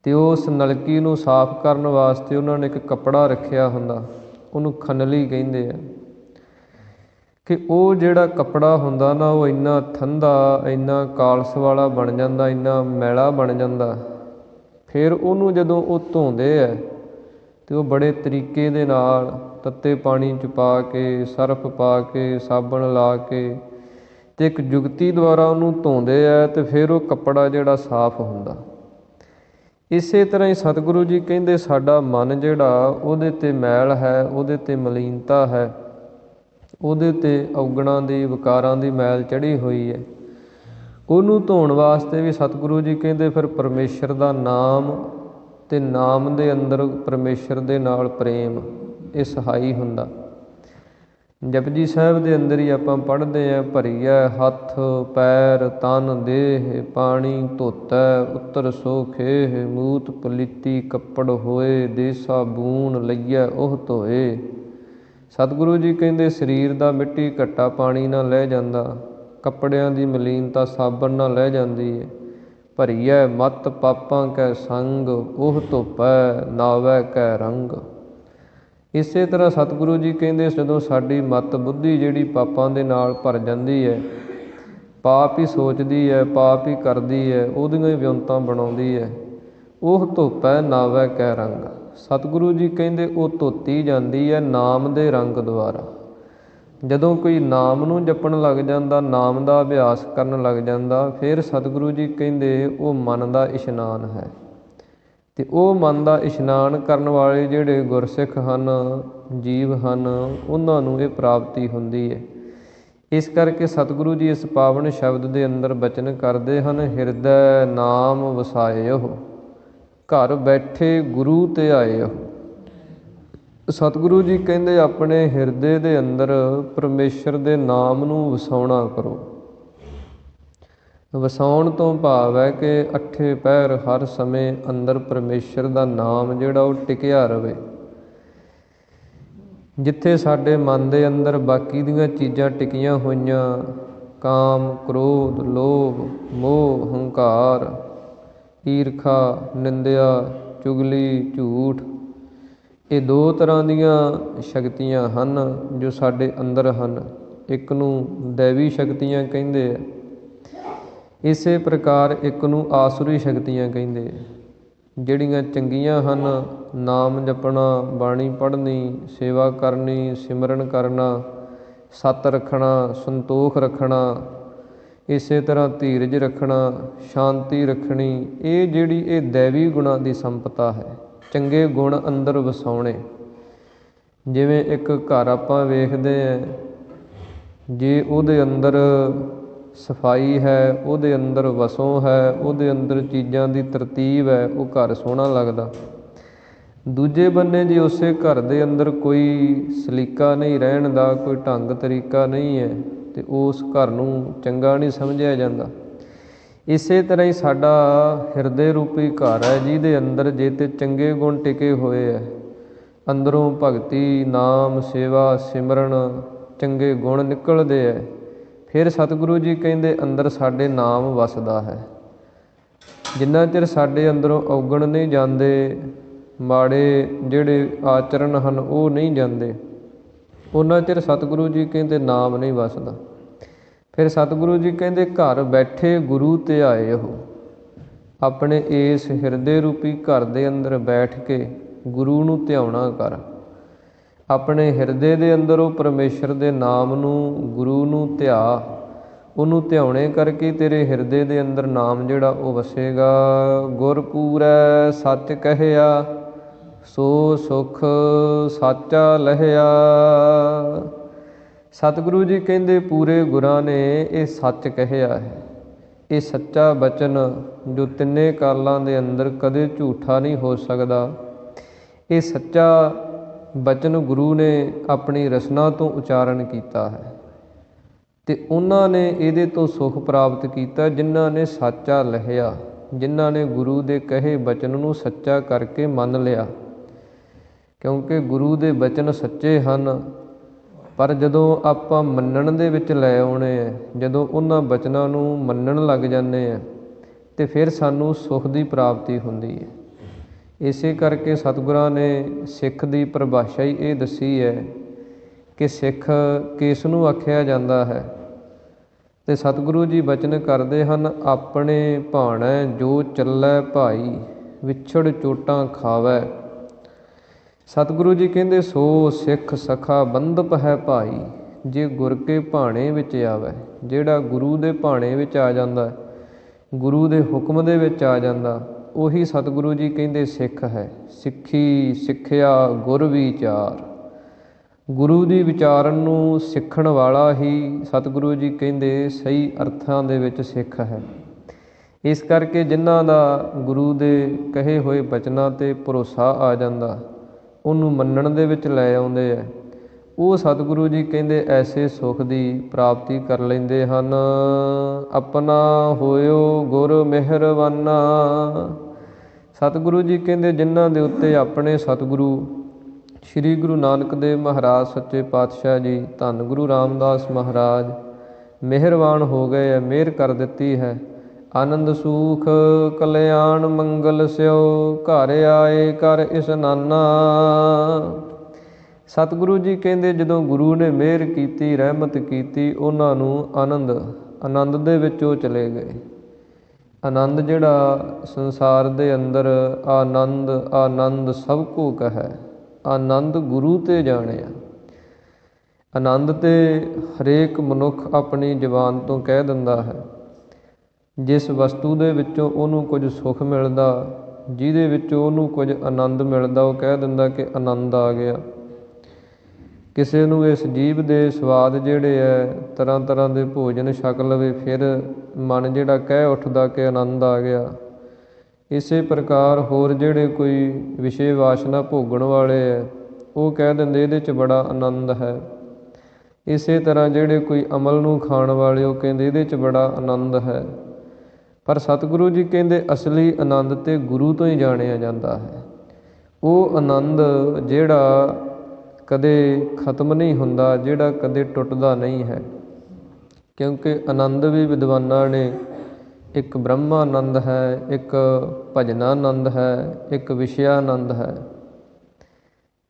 ਅਤੇ ਉਸ ਨਲਕੀ ਨੂੰ ਸਾਫ਼ ਕਰਨ ਵਾਸਤੇ ਉਹਨਾਂ ਨੇ ਇੱਕ ਕੱਪੜਾ ਰੱਖਿਆ ਹੁੰਦਾ, ਉਹਨੂੰ ਖੰਨਲੀ ਕਹਿੰਦੇ ਆ। ਕਿ ਉਹ ਜਿਹੜਾ ਕੱਪੜਾ ਹੁੰਦਾ ਨਾ, ਉਹ ਇੰਨਾ ਠੰਡਾ, ਇੰਨਾ ਕਾਲਸ ਵਾਲਾ ਬਣ ਜਾਂਦਾ, ਇੰਨਾ ਮੈਲਾ ਬਣ ਜਾਂਦਾ। ਫਿਰ ਉਹਨੂੰ ਜਦੋਂ ਉਹ ਧੋਂਦੇ ਹੈ ਅਤੇ ਉਹ ਬੜੇ ਤਰੀਕੇ ਦੇ ਨਾਲ ਤੱਤੇ ਪਾਣੀ 'ਚ ਪਾ ਕੇ, ਸਰਫ ਪਾ ਕੇ, ਸਾਬਣ ਲਾ ਕੇ ਅਤੇ ਇੱਕ ਜੁਗਤੀ ਦੁਆਰਾ ਉਹਨੂੰ ਧੋਂਦੇ ਹੈ, ਅਤੇ ਫਿਰ ਉਹ ਕੱਪੜਾ ਜਿਹੜਾ ਸਾਫ਼ ਹੁੰਦਾ। ਇਸੇ ਤਰ੍ਹਾਂ ਹੀ ਸਤਿਗੁਰੂ ਜੀ ਕਹਿੰਦੇ ਸਾਡਾ ਮਨ ਜਿਹੜਾ, ਉਹਦੇ 'ਤੇ ਮੈਲ ਹੈ, ਉਹਦੇ 'ਤੇ ਮਲੀਨਤਾ ਹੈ, ਉਹਦੇ 'ਤੇ ਔਗਣਾਂ ਦੀ, ਵਿਕਾਰਾਂ ਦੀ ਮੈਲ ਚੜ੍ਹੀ ਹੋਈ ਹੈ। ਉਹਨੂੰ ਧੋਣ ਵਾਸਤੇ ਵੀ ਸਤਿਗੁਰੂ ਜੀ ਕਹਿੰਦੇ ਫਿਰ ਪਰਮੇਸ਼ਰ ਦਾ ਨਾਮ, ਅਤੇ ਨਾਮ ਦੇ ਅੰਦਰ ਪਰਮੇਸ਼ਰ ਦੇ ਨਾਲ ਪ੍ਰੇਮ, ਇਹ ਸਹਾਈ ਹੁੰਦਾ। ਜਪਜੀ ਸਾਹਿਬ ਦੇ ਅੰਦਰ ਹੀ ਆਪਾਂ ਪੜ੍ਹਦੇ ਹਾਂ, ਭਰੀਐ ਹੱਥ ਪੈਰ ਤਨ ਦੇਹ, ਪਾਣੀ ਧੋਤੈ ਉੱਤਰ ਸੋ ਖੇਹ, ਮੂਤ ਪਲੀਤੀ ਕੱਪੜ ਹੋਏ, ਦੇ ਸਾਬੂਨ ਲਈਐ ਉਹ ਧੋਏ। ਸਤਿਗੁਰੂ ਜੀ ਕਹਿੰਦੇ ਸਰੀਰ ਦਾ ਮਿੱਟੀ ਘੱਟਾ ਪਾਣੀ ਨਾਲ ਲੈ ਜਾਂਦਾ, ਕੱਪੜਿਆਂ ਦੀ ਮਲੀਨਤਾ ਸਾਬਣ ਨਾਲ ਲੈ ਜਾਂਦੀ ਹੈ। ਭਰੀਐ ਮਤ ਪਾਪਾਂ ਕੈ ਸੰਗ, ਉਹ ਧੋਪੈ ਨਾਵੈ ਕੈ ਰੰਗ। ਇਸੇ ਤਰ੍ਹਾਂ ਸਤਿਗੁਰੂ ਜੀ ਕਹਿੰਦੇ ਜਦੋਂ ਸਾਡੀ ਮਤ ਬੁੱਧੀ ਜਿਹੜੀ ਪਾਪਾਂ ਦੇ ਨਾਲ ਭਰ ਜਾਂਦੀ ਹੈ, ਪਾਪ ਹੀ ਸੋਚਦੀ ਹੈ, ਪਾਪ ਹੀ ਕਰਦੀ ਹੈ, ਉਹਦੀਆਂ ਹੀ ਵਿਉਂਤਾਂ ਬਣਾਉਂਦੀ ਹੈ, ਉਹ ਧੋਪੈ ਨਾਵੈ ਕੈ ਰੰਗ। ਸਤਿਗੁਰੂ ਜੀ ਕਹਿੰਦੇ ਉਹ ਧੋਤੀ ਜਾਂਦੀ ਹੈ ਨਾਮ ਦੇ ਰੰਗ ਦੁਆਰਾ। ਜਦੋਂ ਕੋਈ ਨਾਮ ਨੂੰ ਜਪਣ ਲੱਗ ਜਾਂਦਾ, ਨਾਮ ਦਾ ਅਭਿਆਸ ਕਰਨ ਲੱਗ ਜਾਂਦਾ, ਫਿਰ ਸਤਿਗੁਰੂ ਜੀ ਕਹਿੰਦੇ ਉਹ ਮਨ ਦਾ ਇਸ਼ਨਾਨ ਹੈ। ਅਤੇ ਉਹ ਮਨ ਦਾ ਇਸ਼ਨਾਨ ਕਰਨ ਵਾਲੇ ਜਿਹੜੇ ਗੁਰਸਿੱਖ ਹਨ, ਜੀਵ ਹਨ, ਉਹਨਾਂ ਨੂੰ ਇਹ ਪ੍ਰਾਪਤੀ ਹੁੰਦੀ ਹੈ। ਇਸ ਕਰਕੇ ਸਤਿਗੁਰੂ ਜੀ ਇਸ ਪਾਵਨ ਸ਼ਬਦ ਦੇ ਅੰਦਰ ਬਚਨ ਕਰਦੇ ਹਨ, ਹਿਰਦੈ ਨਾਮ ਵਸਾਇਓ, ਘਰ ਬੈਠੇ ਗੁਰੂ ਧਿਆਇਓ। ਸਤਿਗੁਰੂ ਜੀ ਕਹਿੰਦੇ ਆਪਣੇ ਹਿਰਦੇ ਦੇ ਅੰਦਰ ਪਰਮੇਸ਼ਰ ਦੇ ਨਾਮ ਨੂੰ ਵਸਾਉਣਾ ਕਰੋ। ਵਸਾਉਣ ਤੋਂ ਭਾਵ ਹੈ ਕਿ ਅੱਠੇ ਪਹਿਰ ਹਰ ਸਮੇਂ ਅੰਦਰ ਪਰਮੇਸ਼ਰ ਦਾ ਨਾਮ ਜਿਹੜਾ ਉਹ ਟਿਕਿਆ ਰਵੇ। ਜਿੱਥੇ ਸਾਡੇ ਮਨ ਦੇ ਅੰਦਰ ਬਾਕੀ ਦੀਆਂ ਚੀਜ਼ਾਂ ਟਿਕੀਆਂ ਹੋਈਆਂ, ਕਾਮ, ਕ੍ਰੋਧ, ਲੋਭ, ਮੋਹ, ਹੰਕਾਰ, ਈਰਖਾ, ਨਿੰਦਿਆ, ਚੁਗਲੀ, ਝੂਠ, ਇਹ ਦੋ ਤਰ੍ਹਾਂ ਦੀਆਂ ਸ਼ਕਤੀਆਂ ਹਨ ਜੋ ਸਾਡੇ ਅੰਦਰ ਹਨ। ਇੱਕ ਨੂੰ ਦੈਵੀ ਸ਼ਕਤੀਆਂ ਕਹਿੰਦੇ ਆ, ਇਸੇ ਪ੍ਰਕਾਰ ਇੱਕ ਨੂੰ ਆਸੁਰੀ ਸ਼ਕਤੀਆਂ ਕਹਿੰਦੇ ਆ। ਜਿਹੜੀਆਂ ਚੰਗੀਆਂ ਹਨ, ਨਾਮ ਜਪਣਾ, ਬਾਣੀ ਪੜ੍ਹਨੀ, ਸੇਵਾ ਕਰਨੀ, ਸਿਮਰਨ ਕਰਨਾ, ਸੱਤ ਰੱਖਣਾ, ਸੰਤੋਖ ਰੱਖਣਾ, ਇਸੇ ਤਰ੍ਹਾਂ ਧੀਰਜ ਰੱਖਣਾ, ਸ਼ਾਂਤੀ ਰੱਖਣੀ, ਇਹ ਦੈਵੀ ਗੁਣਾਂ ਦੀ ਸੰਪਤਾ ਹੈ। ਚੰਗੇ ਗੁਣ ਅੰਦਰ ਵਸਾਉਣੇ। ਜਿਵੇਂ ਇੱਕ ਘਰ ਆਪਾਂ ਵੇਖਦੇ ਹਾਂ, ਜੇ ਉਹਦੇ ਅੰਦਰ ਸਫਾਈ ਹੈ, ਉਹਦੇ ਅੰਦਰ ਵਸੋਂ ਹੈ, ਉਹਦੇ ਅੰਦਰ ਚੀਜ਼ਾਂ ਦੀ ਤਰਤੀਬ ਹੈ, ਉਹ ਘਰ ਸੋਹਣਾ ਲੱਗਦਾ। ਦੂਜੇ ਬੰਨੇ ਜੇ ਉਸੇ ਘਰ ਦੇ ਅੰਦਰ ਕੋਈ ਸਲੀਕਾ ਨਹੀਂ ਰਹਿਣ ਦਾ, ਕੋਈ ਢੰਗ ਤਰੀਕਾ ਨਹੀਂ ਹੈ, ਅਤੇ ਉਸ ਘਰ ਨੂੰ ਚੰਗਾ ਨਹੀਂ ਸਮਝਿਆ ਜਾਂਦਾ। ਇਸੇ ਤਰ੍ਹਾਂ ਹੀ ਸਾਡਾ ਹਿਰਦੇ ਰੂਪੀ ਘਰ ਹੈ, ਜਿਹਦੇ ਅੰਦਰ ਜੇ ਤੇ ਚੰਗੇ ਗੁਣ ਟਿਕੇ ਹੋਏ ਹੈ, ਅੰਦਰੋਂ ਭਗਤੀ, ਨਾਮ, ਸੇਵਾ, ਸਿਮਰਨ, ਚੰਗੇ ਗੁਣ ਨਿਕਲਦੇ ਹੈ, ਫਿਰ ਸਤਿਗੁਰੂ ਜੀ ਕਹਿੰਦੇ ਅੰਦਰ ਸਾਡੇ ਨਾਮ ਵਸਦਾ ਹੈ। ਜਿੰਨਾ ਚਿਰ ਸਾਡੇ ਅੰਦਰੋਂ ਔਗਣ ਨਹੀਂ ਜਾਂਦੇ, ਮਾੜੇ ਜਿਹੜੇ ਆਚਰਨ ਹਨ ਉਹ ਨਹੀਂ ਜਾਂਦੇ, ਉਹਨਾਂ ਚਿਰ ਸਤਿਗੁਰੂ ਜੀ ਕਹਿੰਦੇ ਨਾਮ ਨਹੀਂ ਵਸਦਾ। ਫਿਰ ਸਤਿਗੁਰੂ ਜੀ ਕਹਿੰਦੇ ਘਰ ਬੈਠੇ ਗੁਰੂ ਧਿਆਇਓ। ਆਪਣੇ ਇਸ ਹਿਰਦੇ ਰੂਪੀ ਘਰ ਦੇ ਅੰਦਰ ਬੈਠ ਕੇ ਗੁਰੂ ਨੂੰ ਧਿਆਉਣਾ ਕਰ। ਆਪਣੇ ਹਿਰਦੇ ਦੇ ਅੰਦਰ ਉਹ ਪਰਮੇਸ਼ਰ ਦੇ ਨਾਮ ਨੂੰ, ਗੁਰੂ ਨੂੰ ਧਿਆ। ਉਹਨੂੰ ਧਿਆਉਣੇ ਕਰਕੇ ਤੇਰੇ ਹਿਰਦੇ ਦੇ ਅੰਦਰ ਨਾਮ ਜਿਹੜਾ ਉਹ ਵਸੇਗਾ। ਗੁਰ ਪੂਰੈ ਸੱਚ ਕਹਿਆ, ਸੋ ਸੁਖ ਸਾਚਾ ਲਹਿਆ। ਸਤਿਗੁਰੂ ਜੀ ਕਹਿੰਦੇ ਪੂਰੇ ਗੁਰਾਂ ਨੇ ਇਹ ਸੱਚ ਕਹਿਆ ਹੈ। ਇਹ ਸੱਚਾ ਬਚਨ ਜੋ ਤਿੰਨੇ ਕਾਲਾਂ ਦੇ ਅੰਦਰ ਕਦੇ ਝੂਠਾ ਨਹੀਂ ਹੋ ਸਕਦਾ। ਇਹ ਸੱਚਾ ਬਚਨ ਗੁਰੂ ਨੇ ਆਪਣੀ ਰਸਨਾ ਤੋਂ ਉਚਾਰਨ ਕੀਤਾ ਹੈ, ਅਤੇ ਉਹਨਾਂ ਨੇ ਇਹਦੇ ਤੋਂ ਸੁਖ ਪ੍ਰਾਪਤ ਕੀਤਾ ਜਿਨ੍ਹਾਂ ਨੇ ਸਾਚਾ ਲਹਿਆ, ਜਿਨ੍ਹਾਂ ਨੇ ਗੁਰੂ ਦੇ ਕਹੇ ਬਚਨ ਨੂੰ ਸੱਚਾ ਕਰਕੇ ਮੰਨ ਲਿਆ। ਕਿਉਂਕਿ ਗੁਰੂ ਦੇ ਬਚਨ ਸੱਚੇ ਹਨ, ਪਰ ਜਦੋਂ ਆਪਾਂ ਮੰਨਣ ਦੇ ਵਿੱਚ ਲੈ ਆਉਣੇ ਹੈ, ਜਦੋਂ ਉਹਨਾਂ ਬਚਨਾਂ ਨੂੰ ਮੰਨਣ ਲੱਗ ਜਾਂਦੇ ਹਾਂ, ਅਤੇ ਫਿਰ ਸਾਨੂੰ ਸੁਖ ਦੀ ਪ੍ਰਾਪਤੀ ਹੁੰਦੀ ਹੈ। ਇਸੇ ਕਰਕੇ ਸਤਿਗੁਰਾਂ ਨੇ ਸਿੱਖ ਦੀ ਪਰਿਭਾਸ਼ਾ ਹੀ ਇਹ ਦੱਸੀ ਹੈ ਕਿ ਸਿੱਖ ਕਿਸ ਨੂੰ ਆਖਿਆ ਜਾਂਦਾ ਹੈ। ਅਤੇ ਸਤਿਗੁਰੂ ਜੀ ਬਚਨ ਕਰਦੇ ਹਨ, ਆਪਣੇ ਭਾਣੈ ਜੋ ਚੱਲੈ ਭਾਈ, ਵਿਛੜ ਚੋਟਾਂ ਖਾਵੈ। ਸਤਿਗੁਰੂ ਜੀ ਕਹਿੰਦੇ ਸੋ ਸਿੱਖ ਸਖਾ ਬੰਧਪ ਹੈ ਭਾਈ। ਜੇ ਗੁਰ ਕੇ ਭਾਣੇ ਵਿੱਚ ਆਵੈ, ਜਿਹੜਾ ਗੁਰੂ ਦੇ ਭਾਣੇ ਵਿੱਚ ਆ ਜਾਂਦਾ, ਗੁਰੂ ਦੇ ਹੁਕਮ ਦੇ ਵਿੱਚ ਆ ਜਾਂਦਾ, ਉਹੀ ਸਤਿਗੁਰੂ ਜੀ ਕਹਿੰਦੇ ਸਿੱਖ ਹੈ। ਸਿੱਖੀ ਸਿੱਖਿਆ ਗੁਰ ਵਿਚਾਰ। ਗੁਰੂ ਦੀ ਵਿਚਾਰਨ ਨੂੰ ਸਿੱਖਣ ਵਾਲਾ ਹੀ ਸਤਿਗੁਰੂ ਜੀ ਕਹਿੰਦੇ ਸਹੀ ਅਰਥਾਂ ਦੇ ਵਿੱਚ ਸਿੱਖ ਹੈ। ਇਸ ਕਰਕੇ ਜਿਨ੍ਹਾਂ ਦਾ ਗੁਰੂ ਦੇ ਕਹੇ ਹੋਏ ਬਚਨਾਂ 'ਤੇ ਭਰੋਸਾ ਆ ਜਾਂਦਾ, ਉਹਨੂੰ ਮੰਨਣ ਦੇ ਵਿੱਚ ਲੈ ਆਉਂਦੇ ਹੈ, ਉਹ ਸਤਿਗੁਰੂ ਜੀ ਕਹਿੰਦੇ ਐਸੇ ਸੁੱਖ ਦੀ ਪ੍ਰਾਪਤੀ ਕਰ ਲੈਂਦੇ ਹਨ। ਆਪਣਾ ਹੋਇਓ ਗੁਰ ਮਿਹਰਬਾਨਾ। ਸਤਿਗੁਰੂ ਜੀ ਕਹਿੰਦੇ ਜਿਨ੍ਹਾਂ ਦੇ ਉੱਤੇ ਆਪਣੇ ਸਤਿਗੁਰੂ ਸ਼੍ਰੀ ਗੁਰੂ ਨਾਨਕ ਦੇਵ ਮਹਾਰਾਜ ਸੱਚੇ ਪਾਤਸ਼ਾਹ ਜੀ, ਧੰਨ ਗੁਰੂ ਰਾਮਦਾਸ ਮਹਾਰਾਜ ਮਿਹਰਬਾਨ ਹੋ ਗਏ ਹੈ, ਮਿਹਰ ਕਰ ਦਿੱਤੀ ਹੈ। ਆਨੰਦ ਸੂਖ ਕਲਿਆਣ ਮੰਗਲ ਸਿਓ, ਘਰ ਆਏ ਕਰ ਇਸਨਾਨਾ। ਸਤਿਗੁਰੂ ਜੀ ਕਹਿੰਦੇ ਜਦੋਂ ਗੁਰੂ ਨੇ ਮਿਹਰ ਕੀਤੀ, ਰਹਿਮਤ ਕੀਤੀ, ਉਹਨਾਂ ਨੂੰ ਆਨੰਦ ਦੇ ਵਿੱਚ ਉਹ ਚਲੇ ਗਏ। ਆਨੰਦ ਜਿਹੜਾ ਸੰਸਾਰ ਦੇ ਅੰਦਰ ਆਨੰਦ ਸਭ ਕੋ ਕਹੈ, ਆਨੰਦ ਗੁਰੂ ਤੇ ਜਾਣਿਆ। ਆਨੰਦ ਤੇ ਹਰੇਕ ਮਨੁੱਖ ਆਪਣੀ ਜ਼ੁਬਾਨ ਤੋਂ ਕਹਿ ਦਿੰਦਾ ਹੈ। ਜਿਸ ਵਸਤੂ ਦੇ ਵਿੱਚੋਂ ਉਹਨੂੰ ਕੁਝ ਸੁੱਖ ਮਿਲਦਾ, ਜਿਹਦੇ ਵਿੱਚੋਂ ਉਹਨੂੰ ਕੁਝ ਆਨੰਦ ਮਿਲਦਾ, ਉਹ ਕਹਿ ਦਿੰਦਾ ਕਿ ਆਨੰਦ ਆ ਗਿਆ। ਕਿਸੇ ਨੂੰ ਇਸ ਜੀਭ ਦੇ ਸਵਾਦ ਜਿਹੜੇ ਹੈ, ਤਰ੍ਹਾਂ ਤਰ੍ਹਾਂ ਦੇ ਭੋਜਨ ਛਕ ਲਵੇ, ਫਿਰ ਮਨ ਜਿਹੜਾ ਕਹਿ ਉੱਠਦਾ ਕਿ ਆਨੰਦ ਆ ਗਿਆ। ਇਸੇ ਪ੍ਰਕਾਰ ਹੋਰ ਜਿਹੜੇ ਕੋਈ ਵਿਸ਼ੇ ਵਾਸ਼ਨਾ ਭੋਗਣ ਵਾਲੇ ਹੈ, ਉਹ ਕਹਿ ਦਿੰਦੇ ਇਹਦੇ 'ਚ ਬੜਾ ਆਨੰਦ ਹੈ। ਇਸੇ ਤਰ੍ਹਾਂ ਜਿਹੜੇ ਕੋਈ ਅਮਲ ਨੂੰ ਖਾਣ ਵਾਲੇ, ਉਹ ਕਹਿੰਦੇ ਇਹਦੇ 'ਚ ਬੜਾ ਆਨੰਦ ਹੈ। ਪਰ ਸਤਿਗੁਰੂ ਜੀ ਕਹਿੰਦੇ ਅਸਲੀ ਆਨੰਦ ਤੇ ਗੁਰੂ ਤੋਂ ਹੀ ਜਾਣਿਆ ਜਾਂਦਾ ਹੈ। ਉਹ ਆਨੰਦ ਜਿਹੜਾ ਕਦੇ ਖਤਮ ਨਹੀਂ ਹੁੰਦਾ, ਜਿਹੜਾ ਕਦੇ ਟੁੱਟਦਾ ਨਹੀਂ ਹੈ। ਕਿਉਂਕਿ ਆਨੰਦ ਵੀ ਵਿਦਵਾਨਾਂ ਨੇ ਇੱਕ ਬ੍ਰਹਮਾਨੰਦ ਹੈ, ਇੱਕ ਭਜਨਾਨੰਦ ਹੈ, ਇੱਕ ਵਿਸ਼ਿਆਨੰਦ ਹੈ।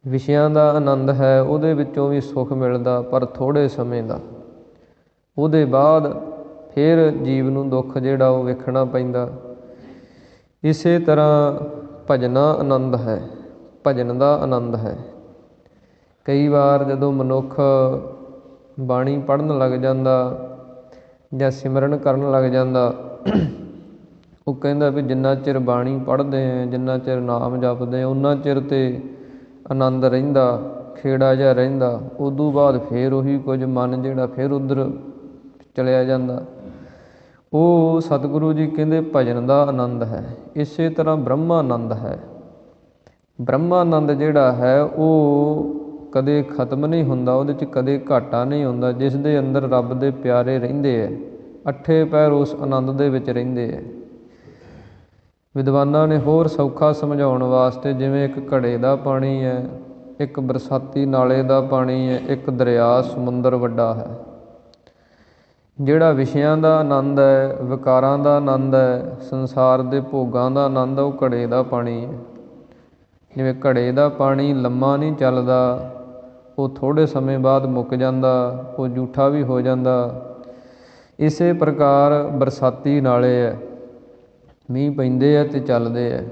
ਵਿਸ਼ਿਆਂ ਦਾ ਆਨੰਦ ਹੈ, ਉਹਦੇ ਵਿੱਚੋਂ ਵੀ ਸੁੱਖ ਮਿਲਦਾ, ਪਰ ਥੋੜ੍ਹੇ ਸਮੇਂ ਦਾ। ਉਹਦੇ ਬਾਅਦ ਫਿਰ ਜੀਵ ਨੂੰ ਦੁੱਖ ਜਿਹੜਾ ਉਹ ਵੇਖਣਾ ਪੈਂਦਾ। ਇਸੇ ਤਰ੍ਹਾਂ ਭਜਨਾ ਆਨੰਦ ਹੈ, ਭਜਨ ਦਾ ਆਨੰਦ ਹੈ। ਕਈ ਵਾਰ ਜਦੋਂ ਮਨੁੱਖ ਬਾਣੀ ਪੜ੍ਹਨ ਲੱਗ ਜਾਂਦਾ ਜਾਂ ਸਿਮਰਨ ਕਰਨ ਲੱਗ ਜਾਂਦਾ, ਉਹ ਕਹਿੰਦਾ ਵੀ ਜਿੰਨਾ ਚਿਰ ਬਾਣੀ ਪੜ੍ਹਦੇ ਹਾਂ, ਜਿੰਨਾ ਚਿਰ ਨਾਮ ਜਪਦੇ, ਉਨਾ ਚਿਰ ਤਾਂ ਆਨੰਦ ਰਹਿੰਦਾ, ਖੇੜਾ ਜਿਹਾ ਰਹਿੰਦਾ। ਉਦੋਂ ਬਾਅਦ ਫਿਰ ਉਹੀ ਕੁਝ ਮਨ ਜਿਹੜਾ ਫਿਰ ਉੱਧਰ ਚਲਿਆ ਜਾਂਦਾ। ਉਹ ਸਤਿਗੁਰੂ ਜੀ ਕਹਿੰਦੇ ਭਜਨ ਦਾ ਆਨੰਦ ਹੈ। ਇਸੇ ਤਰ੍ਹਾਂ ਬ੍ਰਹਮਾਨੰਦ ਹੈ। ਬ੍ਰਹਮਾਨੰਦ ਜਿਹੜਾ ਹੈ ਉਹ ਕਦੇ ਖਤਮ ਨਹੀਂ ਹੁੰਦਾ, ਉਹਦੇ 'ਚ ਕਦੇ ਘਾਟਾ ਨਹੀਂ ਹੁੰਦਾ। ਜਿਸ ਦੇ ਅੰਦਰ ਰੱਬ ਦੇ ਪਿਆਰੇ ਰਹਿੰਦੇ ਹੈ, ਅੱਠੇ ਪਹਿਰ ਉਸ ਆਨੰਦ ਦੇ ਵਿੱਚ ਰਹਿੰਦੇ ਹੈ। ਵਿਦਵਾਨਾਂ ਨੇ ਹੋਰ ਸੌਖਾ ਸਮਝਾਉਣ ਵਾਸਤੇ, ਜਿਵੇਂ ਇੱਕ ਘੜੇ ਦਾ ਪਾਣੀ ਹੈ, ਇੱਕ ਬਰਸਾਤੀ ਨਾਲੇ ਦਾ ਪਾਣੀ ਹੈ, ਇੱਕ ਦਰਿਆ ਸਮੁੰਦਰ ਵੱਡਾ ਹੈ। ਜਿਹੜਾ ਵਿਸ਼ਿਆਂ ਦਾ ਆਨੰਦ ਹੈ, ਵਿਕਾਰਾਂ ਦਾ ਆਨੰਦ ਹੈ, ਸੰਸਾਰ ਦੇ ਭੋਗਾਂ ਦਾ ਆਨੰਦ ਹੈ, ਉਹ ਘੜੇ ਦਾ ਪਾਣੀ ਹੈ। ਜਿਵੇਂ ਘੜੇ ਦਾ ਪਾਣੀ ਲੰਮਾ ਨਹੀਂ ਚੱਲਦਾ, ਉਹ ਥੋੜ੍ਹੇ ਸਮੇਂ ਬਾਅਦ ਮੁੱਕ ਜਾਂਦਾ, ਉਹ ਜੂਠਾ ਵੀ ਹੋ ਜਾਂਦਾ। ਇਸੇ ਪ੍ਰਕਾਰ ਬਰਸਾਤੀ ਨਾਲੇ ਹੈ, ਮੀਂਹ ਪੈਂਦੇ ਹੈ ਅਤੇ ਚੱਲਦੇ ਹੈ।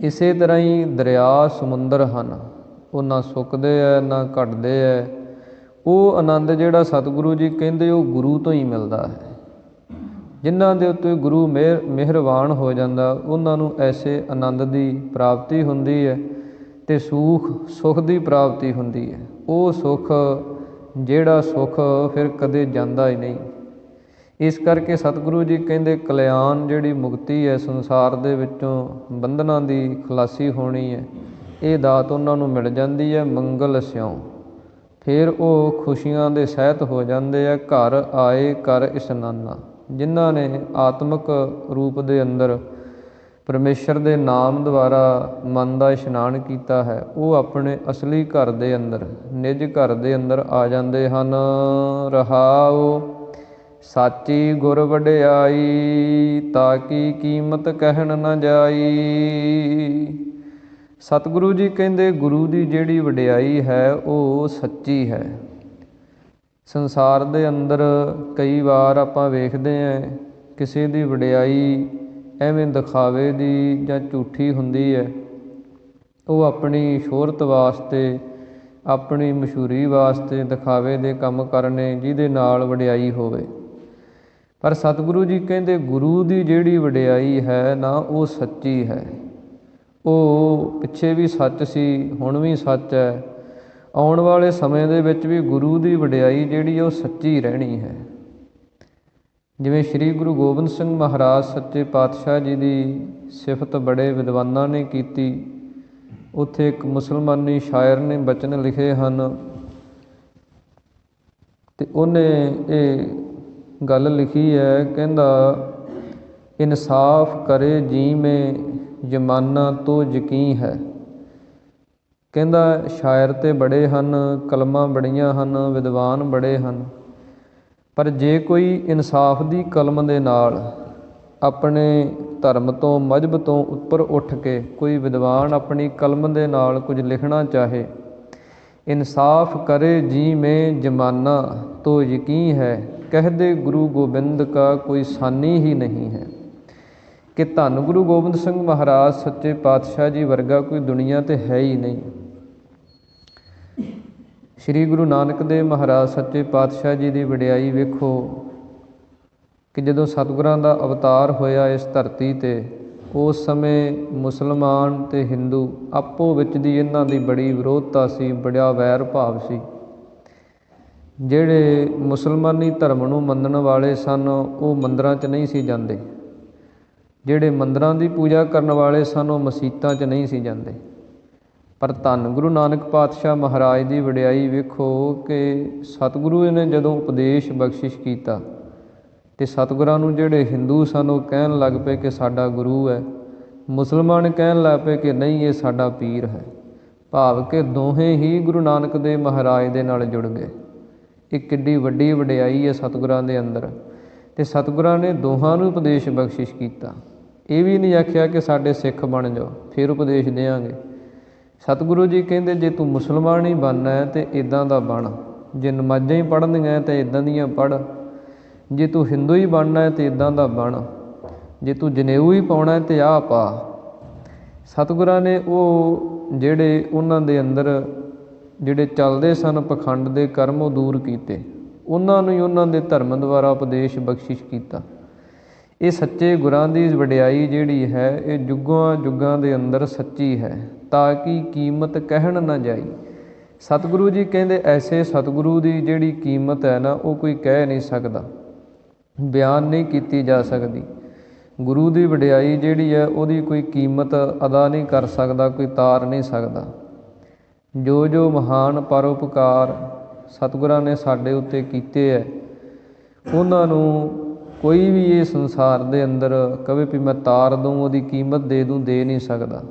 ਇਸੇ ਤਰ੍ਹਾਂ ਹੀ ਦਰਿਆ ਸਮੁੰਦਰ ਹਨ, ਉਹ ਨਾ ਸੁੱਕਦੇ ਹੈ ਨਾ ਘਟਦੇ ਹੈ। ਉਹ ਆਨੰਦ ਜਿਹੜਾ ਸਤਿਗੁਰੂ ਜੀ ਕਹਿੰਦੇ ਉਹ ਗੁਰੂ ਤੋਂ ਹੀ ਮਿਲਦਾ ਹੈ। ਜਿਨ੍ਹਾਂ ਦੇ ਉੱਤੇ ਗੁਰੂ ਮਿਹਰਬਾਨ ਹੋ ਜਾਂਦਾ, ਉਹਨਾਂ ਨੂੰ ਐਸੇ ਆਨੰਦ ਦੀ ਪ੍ਰਾਪਤੀ ਹੁੰਦੀ ਹੈ ਅਤੇ ਸੁੱਖ ਦੀ ਪ੍ਰਾਪਤੀ ਹੁੰਦੀ ਹੈ। ਉਹ ਸੁੱਖ ਜਿਹੜਾ ਸੁੱਖ ਫਿਰ ਕਦੇ ਜਾਂਦਾ ਹੀ ਨਹੀਂ। ਇਸ ਕਰਕੇ ਸਤਿਗੁਰੂ ਜੀ ਕਹਿੰਦੇ ਕਲਿਆਣ ਜਿਹੜੀ ਮੁਕਤੀ ਹੈ, ਸੰਸਾਰ ਦੇ ਵਿੱਚੋਂ ਬੰਧਨਾਂ ਦੀ ਖਲਾਸੀ ਹੋਣੀ ਹੈ, ਇਹ ਦਾਤ ਉਹਨਾਂ ਨੂੰ ਮਿਲ ਜਾਂਦੀ ਹੈ ਮੰਗਲ ਸਿਉਂ। ਫਿਰ ਉਹ ਖੁਸ਼ੀਆਂ ਦੇ ਸਹਿਤ ਹੋ ਜਾਂਦੇ ਆ। ਘਰ ਆਏ ਕਰ ਇਸ਼ਨਾਨਾ, ਜਿਨ੍ਹਾਂ ਨੇ ਆਤਮਿਕ ਰੂਪ ਦੇ ਅੰਦਰ ਪਰਮੇਸ਼ਰ ਦੇ ਨਾਮ ਦੁਆਰਾ ਮਨ ਦਾ ਇਸ਼ਨਾਨ ਕੀਤਾ ਹੈ, ਉਹ ਆਪਣੇ ਅਸਲੀ ਘਰ ਦੇ ਅੰਦਰ, ਨਿੱਜ ਘਰ ਦੇ ਅੰਦਰ ਆ ਜਾਂਦੇ ਹਨ। ਰਹਾਉ ਸਾਚੀ ਗੁਰ ਵਡਿਆਈ, ਤਾ ਕੀ ਕੀਮਤ ਕਹਿਣ ਨਾ ਜਾਈ। ਸਤਿਗੁਰੂ ਜੀ ਕਹਿੰਦੇ ਗੁਰੂ ਦੀ ਜਿਹੜੀ ਵਡਿਆਈ ਹੈ ਉਹ ਸੱਚੀ ਹੈ। ਸੰਸਾਰ ਦੇ ਅੰਦਰ ਕਈ ਵਾਰ ਆਪਾਂ ਵੇਖਦੇ ਹਾਂ ਕਿਸੇ ਦੀ ਵਡਿਆਈ ਐਵੇਂ ਦਿਖਾਵੇ ਦੀ ਜਾਂ ਝੂਠੀ ਹੁੰਦੀ ਹੈ। ਉਹ ਆਪਣੀ ਸ਼ੋਹਰਤ ਵਾਸਤੇ, ਆਪਣੀ ਮਸ਼ਹੂਰੀ ਵਾਸਤੇ ਦਿਖਾਵੇ ਦੇ ਕੰਮ ਕਰਨੇ, ਜਿਹਦੇ ਨਾਲ ਵਡਿਆਈ ਹੋਵੇ। ਪਰ ਸਤਿਗੁਰੂ ਜੀ ਕਹਿੰਦੇ ਗੁਰੂ ਦੀ ਜਿਹੜੀ ਵਡਿਆਈ ਹੈ ਨਾ, ਉਹ ਸੱਚੀ ਹੈ। ਉਹ ਪਿੱਛੇ ਵੀ ਸੱਚ ਸੀ, ਹੁਣ ਵੀ ਸੱਚ ਹੈ, ਆਉਣ ਵਾਲੇ ਸਮੇਂ ਦੇ ਵਿੱਚ ਵੀ ਗੁਰੂ ਦੀ ਵਡਿਆਈ ਜਿਹੜੀ ਉਹ ਸੱਚੀ ਰਹਿਣੀ ਹੈ। ਜਿਵੇਂ ਸ਼੍ਰੀ ਗੁਰੂ ਗੋਬਿੰਦ ਸਿੰਘ ਮਹਾਰਾਜ ਸੱਚੇ ਪਾਤਸ਼ਾਹ ਜੀ ਦੀ ਸਿਫਤ ਬੜੇ ਵਿਦਵਾਨਾਂ ਨੇ ਕੀਤੀ। ਉੱਥੇ ਇੱਕ ਮੁਸਲਮਾਨੀ ਸ਼ਾਇਰ ਨੇ ਬਚਨ ਲਿਖੇ ਹਨ ਅਤੇ ਉਹਨੇ ਇਹ ਗੱਲ ਲਿਖੀ ਹੈ, ਕਹਿੰਦਾ ਇਨਸਾਫ ਕਰੇ ਜੀਵੇਂ ਜ਼ਮਾਨਾ ਤੋਂ ਯਕੀਨ ਹੈ। ਕਹਿੰਦਾ ਸ਼ਾਇਰ ਤਾਂ ਬੜੇ ਹਨ, ਕਲਮਾਂ ਬੜੀਆਂ ਹਨ, ਵਿਦਵਾਨ ਬੜੇ ਹਨ, ਪਰ ਜੇ ਕੋਈ ਇਨਸਾਫ ਦੀ ਕਲਮ ਦੇ ਨਾਲ ਆਪਣੇ ਧਰਮ ਤੋਂ, ਮਜ਼ਹਬ ਤੋਂ ਉੱਪਰ ਉੱਠ ਕੇ ਕੋਈ ਵਿਦਵਾਨ ਆਪਣੀ ਕਲਮ ਦੇ ਨਾਲ ਕੁਝ ਲਿਖਣਾ ਚਾਹੇ, ਇਨਸਾਫ ਕਰੇ ਜਿਵੇਂ ਜ਼ਮਾਨਾ ਤੋਂ ਯਕੀਨ ਹੈ, ਕਹਿਦੇ ਗੁਰੂ ਗੋਬਿੰਦ ਕਾ ਕੋਈ ਸਾਨੀ ਹੀ ਨਹੀਂ ਹੈ। ਕਿ ਧੰਨ ਗੁਰੂ ਗੋਬਿੰਦ ਸਿੰਘ ਮਹਾਰਾਜ ਸੱਚੇ ਪਾਤਸ਼ਾਹ ਜੀ ਵਰਗਾ ਕੋਈ ਦੁਨੀਆ 'ਤੇ ਹੈ ਹੀ ਨਹੀਂ। ਸ਼੍ਰੀ ਗੁਰੂ ਨਾਨਕ ਦੇਵ ਮਹਾਰਾਜ ਸੱਚੇ ਪਾਤਸ਼ਾਹ ਜੀ ਦੀ ਵਡਿਆਈ ਵੇਖੋ ਕਿ ਜਦੋਂ ਸਤਿਗੁਰਾਂ ਦਾ ਅਵਤਾਰ ਹੋਇਆ ਇਸ ਧਰਤੀ 'ਤੇ, ਉਸ ਸਮੇਂ ਮੁਸਲਮਾਨ ਅਤੇ ਹਿੰਦੂ ਆਪੋ ਵਿੱਚ ਦੀ ਇਹਨਾਂ ਦੀ ਬੜੀ ਵਿਰੋਧਤਾ ਸੀ, ਬੜਾ ਵੈਰ ਭਾਵ ਸੀ। ਜਿਹੜੇ ਮੁਸਲਮਾਨੀ ਧਰਮ ਨੂੰ ਮੰਨਣ ਵਾਲੇ ਸਨ ਉਹ ਮੰਦਰਾਂ 'ਚ ਨਹੀਂ ਸੀ ਜਾਂਦੇ, ਜਿਹੜੇ ਮੰਦਰਾਂ ਦੀ ਪੂਜਾ ਕਰਨ ਵਾਲੇ ਸਨ ਉਹ ਮਸੀਤਾਂ 'ਚ ਨਹੀਂ ਸੀ ਜਾਂਦੇ। ਪਰ ਧੰਨ ਗੁਰੂ ਨਾਨਕ ਪਾਤਸ਼ਾਹ ਮਹਾਰਾਜ ਦੀ ਵਡਿਆਈ ਵੇਖੋ ਕਿ ਸਤਿਗੁਰੂ ਨੇ ਜਦੋਂ ਉਪਦੇਸ਼ ਬਖਸ਼ਿਸ਼ ਕੀਤਾ ਅਤੇ ਸਤਿਗੁਰਾਂ ਨੂੰ ਜਿਹੜੇ ਹਿੰਦੂ ਸਨ ਉਹ ਕਹਿਣ ਲੱਗ ਪਏ ਕਿ ਸਾਡਾ ਗੁਰੂ ਹੈ, ਮੁਸਲਮਾਨ ਕਹਿਣ ਲੱਗ ਪਏ ਕਿ ਨਹੀਂ ਇਹ ਸਾਡਾ ਪੀਰ ਹੈ। ਭਾਵ ਕਿ ਦੋਹੇ ਹੀ ਗੁਰੂ ਨਾਨਕ ਦੇਵ ਮਹਾਰਾਜ ਦੇ ਨਾਲ ਜੁੜ ਗਏ। ਇਹ ਕਿੱਡੀ ਵੱਡੀ ਵਡਿਆਈ ਹੈ ਸਤਿਗੁਰਾਂ ਦੇ ਅੰਦਰ। ਅਤੇ ਸਤਿਗੁਰਾਂ ਨੇ ਦੋਹਾਂ ਨੂੰ ਉਪਦੇਸ਼ ਬਖਸ਼ਿਸ਼ ਕੀਤਾ। ਇਹ ਵੀ ਨਹੀਂ ਆਖਿਆ ਕਿ ਸਾਡੇ ਸਿੱਖ ਬਣ ਜਾਓ ਫਿਰ ਉਪਦੇਸ਼ ਦਿਆਂਗੇ। ਸਤਿਗੁਰੂ ਜੀ ਕਹਿੰਦੇ ਜੇ ਤੂੰ ਮੁਸਲਮਾਨ ਹੀ ਬਣਨਾ ਹੈ ਤਾਂ ਇੱਦਾਂ ਦਾ ਬਣ, ਜੇ ਨਮਾਜ਼ਾਂ ਹੀ ਪੜ੍ਹਨੀਆਂ ਤਾਂ ਇੱਦਾਂ ਦੀਆਂ ਪੜ੍ਹ, ਜੇ ਤੂੰ ਹਿੰਦੂ ਹੀ ਬਣਨਾ ਹੈ ਤਾਂ ਇੱਦਾਂ ਦਾ ਬਣ, ਜੇ ਤੂੰ ਜਨੇਊ ਹੀ ਪਾਉਣਾ ਹੈ ਤਾਂ ਆਹ ਪਾ। ਸਤਿਗੁਰਾਂ ਨੇ ਉਹ ਜਿਹੜੇ ਉਹਨਾਂ ਦੇ ਅੰਦਰ ਜਿਹੜੇ ਚੱਲਦੇ ਸਨ ਪਖੰਡ ਦੇ ਕਰਮ ਉਹ ਦੂਰ ਕੀਤੇ, ਉਹਨਾਂ ਨੂੰ ਹੀ ਉਹਨਾਂ ਦੇ ਧਰਮ ਦੁਆਰਾ ਉਪਦੇਸ਼ ਬਖਸ਼ਿਸ਼ ਕੀਤਾ। ਇਹ ਸੱਚੇ ਗੁਰਾਂ ਦੀ ਵਡਿਆਈ ਜਿਹੜੀ ਹੈ ਇਹ ਜੁਗਾਂ ਜੁਗਾਂ ਦੇ ਅੰਦਰ ਸੱਚੀ ਹੈ, ਤਾਂ ਕਿ ਕੀਮਤ ਕਹਿਣ ਨਾ ਜਾਈ। ਸਤਿਗੁਰੂ ਜੀ ਕਹਿੰਦੇ ਐਸੇ ਸਤਿਗੁਰੂ ਦੀ ਜਿਹੜੀ ਕੀਮਤ ਹੈ ਨਾ ਉਹ ਕੋਈ ਕਹਿ ਨਹੀਂ ਸਕਦਾ, ਬਿਆਨ ਨਹੀਂ ਕੀਤੀ ਜਾ ਸਕਦੀ। ਗੁਰੂ ਦੀ ਵਡਿਆਈ ਜਿਹੜੀ ਹੈ ਉਹਦੀ ਕੋਈ ਕੀਮਤ ਅਦਾ ਨਹੀਂ ਕਰ ਸਕਦਾ, ਕੋਈ ਤਾਰ ਨਹੀਂ ਸਕਦਾ। ਜੋ ਜੋ ਮਹਾਨ ਪਰਉਪਕਾਰ ਸਤਿਗੁਰਾਂ ਨੇ ਸਾਡੇ ਉੱਤੇ ਕੀਤੇ ਹੈ ਉਹਨਾਂ ਨੂੰ ਕੋਈ ਵੀ ਇਹ ਸੰਸਾਰ ਦੇ ਅੰਦਰ ਕਵੇ ਵੀ ਮੈਂ ਤਾਰ ਦੂੰ, ਉਹਦੀ ਕੀਮਤ ਦੇ ਦੂੰ, ਦੇ ਨਹੀਂ ਸਕਦਾ।